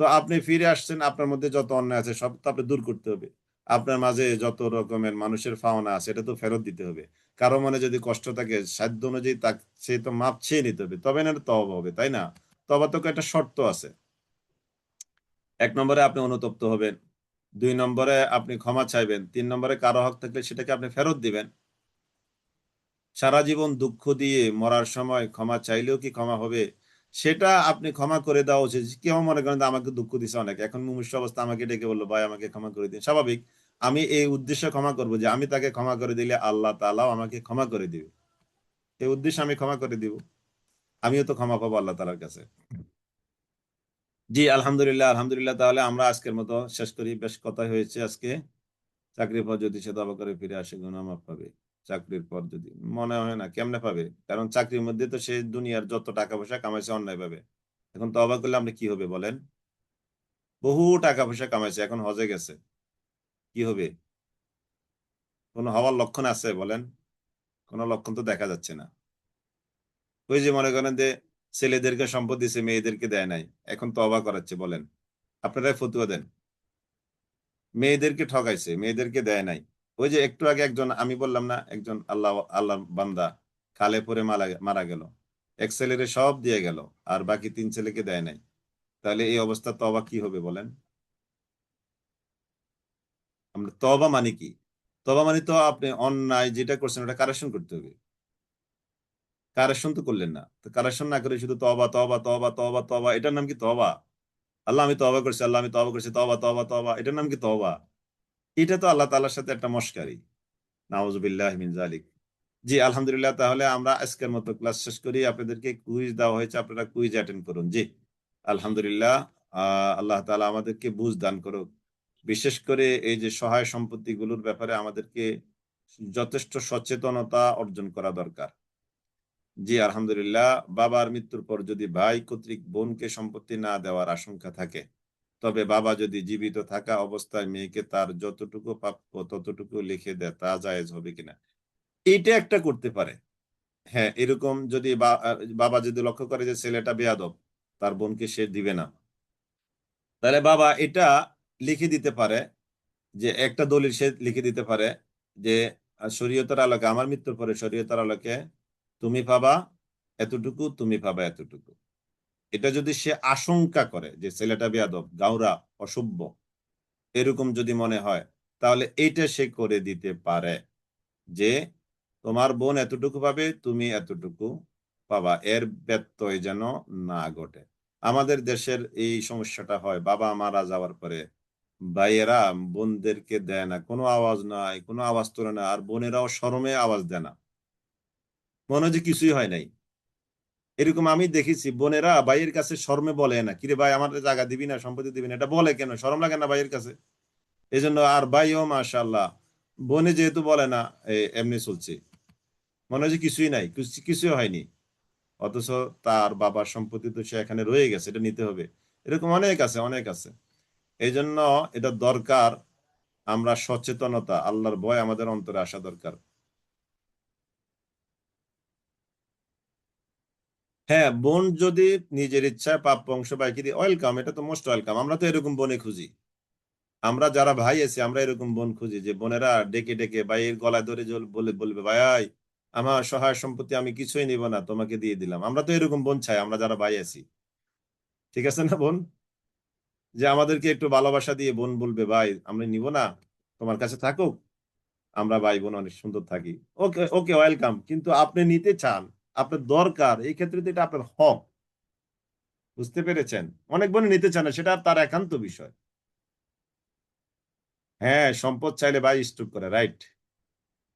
তো আপনি ফিরে আসছেন, আপনার মধ্যে যত অন্যায় আছে সব তো আপনি দূর করতে হবে। আপনার মাঝে যত রকমের মানুষের পাওনা আছে, এটা তো ফেরত দিতে হবে। কারো মনে যদি কষ্ট থাকে, সাধ্য অনুযায়ী সে তো মাপ চেয়ে নিতে হবে, তবে না তওবা হবে, তাই না? তওবা তো একটা শর্ত আছে। এক নম্বরে আপনি অনুতপ্ত হবেন, 2 নম্বরে আপনি ক্ষমা চাইবেন, 3 নম্বরে কারো হক থাকলে সেটাকে আপনি ফেরত দিবেন। সারা জীবন দুঃখ দিয়ে মরার সময় ক্ষমা চাইলেও কি ক্ষমা হবে? সেটা আপনি ক্ষমা করে দেওয়া উচিত। কেউ মনে করেন যে আমাকে দুঃখ দিছে অনেক, এখন মুমূর্ষু অবস্থা আমাকে ডেকে বললো ভাই আমাকে ক্ষমা করে দিন, স্বাভাবিক আমি এই উদ্দেশ্যে ক্ষমা করব যে আমি তাকে ক্ষমা করে দিলে আল্লাহ তাআলাও আমাকে ক্ষমা করে দিবে, এই উদ্দেশ্যে আমি ক্ষমা করে দিব, আমিও তো ক্ষমা পাবো আল্লাহ তাআলার কাছে। জি আলহামদুলিল্লাহ, আলহামদুলিল্লাহ। তাহলে আমরা আজকের মতো শেষ করি, বেশ কথা হয়েছে আজকে। চাকরির পর যদি সে তওবা করে ফিরে আসে গুনাহ মাফ পাবে। চাকরির পর যদি, মনে হয় না, কেমনে পাবে? কারণ চাকরির মধ্যে তো সে দুনিয়ার যত টাকা পয়সা কামাইছে অন্যায় ভাবে, এখন তওবা করলে আপনি কি হবে বলেন? বহু টাকা পয়সা কামাইছে, এখন হজে গেছে, কি হবে? কোনো হওয়ার লক্ষণ আছে বলেন? কোনো লক্ষণ তো দেখা যাচ্ছে না। ওই যে মনে করেন যে ছেলেদেরকে সম্পদ দিছে, মেয়েদেরকে দেয় নাই, এখন তওবা করাচ্ছে, বলেন আপনারাই ফতুয়া দেন। মেয়েদেরকে ঠকাইছে, মেয়েদেরকে দেয় নাই। ওই যে একটু আগে একজন, আমি বললাম না, একজন আল্লাহর বান্দা খালে পড়ে মারা গেল, এক ছেলেরে সব দিয়ে গেল আর বাকি 3 ছেলেকে দেয় নাই। তাহলে এই অবস্থা তওবা কি হবে বলেন? আমরা তওবা মানে কি? তওবা মানে তো আপনি অন্যায় যেটা করছেন ওটা কারেকশন করতে হবে। কারেকশন তো করলেন না, তো কারেকশন না করে শুধু তওবা তওবা তওবা তওবা তওবা, এটার নাম কি তওবা? আল্লাহ আমি তওবা করছি, আল্লাহ আমি তওবা করছি, তওবা তওবা তওবা, এটার নাম কি তওবা? এটা তো আল্লাহ তাআলার সাথে একটা মশকারি। নাউযুবিল্লাহি মিন যালিক। জি আলহামদুলিল্লাহ, তাহলে আমরা আজকের মতো ক্লাস শেষ করি। আপনাদেরকে কুইজ দেওয়া হয়েছে, আপনারা কুইজ অ্যাটেন্ড করুন। জি আলহামদুলিল্লাহ। আল্লাহ তাআলা আমাদেরকে বুঝ দান করুক। বিশেষ করে এই যে সহায় সম্পত্তিগুলোর ব্যাপারে আমাদেরকে যথেষ্ট সচেতনতা অর্জন করা দরকার। জি আলহামদুলিল্লাহ। বাবার মৃত্যুর পর যদি ভাই কর্তৃক বোনকে সম্পত্তি না দেওয়ার আশঙ্কা থাকে, তবে বাবা যদি জীবিত থাকা অবস্থায় মেয়েকে তার যতটুকু প্রাপ্য ততটুকু লিখে দেয়, তা জায়েজ হবে কিনা? এটা একটা করতে পারে। হ্যাঁ, এরকম যদি বাবা যদি লক্ষ্য করে যে ছেলেটা বেয়াদব, তার বোনকে সে দিবে না, তাহলে বাবা এটা লিখে দিতে পারে, যে একটা দলিল সে লিখে দিতে পারে যে শরীয়তের আলোকে, আমার মৃত্যুর পরে শরীয়তের আলোকে তুমি পাবা এতটুকু, তুমি পাবা এতটুকু। এটা যদি সে আশঙ্কা করে যে ছেলেটা বেয়াদব, গাউরা, অসভ্য, এরকম যদি মনে হয়, তাহলে এইটা সে করে দিতে পারে যে তোমার বোন এতটুকু পাবে, তুমি এতটুকু পাবা, এর ব্যত্যয় যেন না ঘটে। আমাদের দেশের এই সমস্যাটা হয়, বাবা মারা যাওয়ার পরে ভাইয়েরা বোনদেরকে দেয় না, কোনো আওয়াজ নাই, কোনো আওয়াজ তোলে না, আর বোনেরাও শরমে আওয়াজ দেয় না, মনে হয় যে কিছুই হয় নাই। এরকম আমি দেখেছি, বোনেরা ভাইয়ের কাছে শরমে বলে না, কিরে ভাই আমার জায়গা দিবি না, সম্পত্তি দিবি না, এটা বলে কেন? শরম লাগে না ভাইয়ের কাছে? এই জন্য আর ভাইও মাশাআল্লাহ, বোনে যেহেতু বলে না, এমনি চলছে, মনে হয় যে কিছুই নাই, কিছুই হয়নি, অথচ তার বাবার সম্পত্তি তো সে এখানে রয়ে গেছে, এটা নিতে হবে। এরকম অনেক আছে, অনেক আছে। এই জন্য এটা দরকার, আমরা সচেতনতা, আল্লাহর ভয় আমাদের অন্তরে আসা দরকার। হ্যাঁ, বোন যদি নিজের ইচ্ছায় প্রাপ্য অংশ বাইকে দিয়ে, ওয়েলকাম, এটা তো মোস্ট ওয়েলকাম। আমরা তো এরকম বোনে খুঁজি, আমরা যারা ভাই আছি আমরা এরকম বোন খুঁজি, যে বোনেরা ডেকে ডেকে ভাইয়ের গলায় ধরে বলবে ভাই আমার সহায় সম্পত্তি আমি কিছুই নিব না, তোমাকে দিয়ে দিলাম। আমরা তো এরকম বোন চাই, আমরা যারা ভাই আছি। ঠিক আছে না বোন? যে আমাদেরকে একটু ভালোবাসা দিয়ে বোন বলবে ভাই আমরা নিব না, তোমার কাছে থাকুক, আমরা ভাই বোন অনেক সুন্দর থাকি। ওকে ওকে, ওয়েলকাম, কিন্তু আপনি নিতে চান, আপনার দরকার, এই ক্ষেত্রে তো এটা আপনার হক। বুঝতে পেরেছেন? অনেক বোন নিতে চান না, সেটা তার একান্ত বিষয়। হ্যাঁ, সম্পদ চাইলে ভাই স্টক করে, রাইট,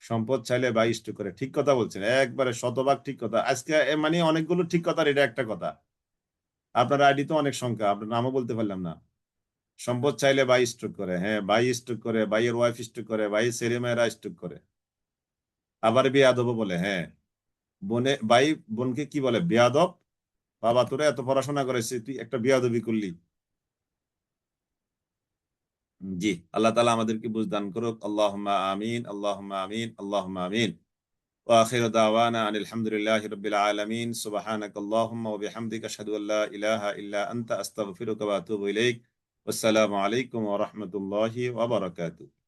সম্পদ চাইলে ভাই স্টক করে, ঠিক কথা বলছেন, একবারে শতভাগ ঠিক কথা। আজকে মানে অনেকগুলো ঠিক কথা, এটা একটা কথা। আপনার আইডি তো অনেক সংখ্যা, আপনার নামও বলতে পারলাম না। সম্পদ চাইলে ভাই স্টক করে, হ্যাঁ ভাই স্টক করে, ভাইয়ের ওয়াইফ স্টক করে, ভাইয়ের ছেলে মেয়েরা স্টক করে, আবার বেয়াদব বলে। হ্যাঁ, ভাই বোনকে কি বলে? বেয়াদব। বাবা তোরা এত পড়াশোনা করেছে, তুই একটা বেয়াদবি করলি। জি, আল্লাহ তাআলা আমাদেরকে বুঝ দান করুক। আল্লাহুম্মা আমিন, আল্লাহুম্মা আমিন, আল্লাহুম্মা আমিন। ওয়া আখিরু দাওয়ানা আনিল হামদুলিল্লাহি রাব্বিল আলামিন। সুবহানাকাল্লাহুম্মা ওয়া বিহামদিকা আশহাদু আল্লা ইলাহা ইল্লা আনতা আস্তাগফিরুকা ওয়া আতুবু ইলাইক। ওয়াসসালামু আলাইকুম ওয়া রাহমাতুল্লাহি ওয়া বারাকাতুহু।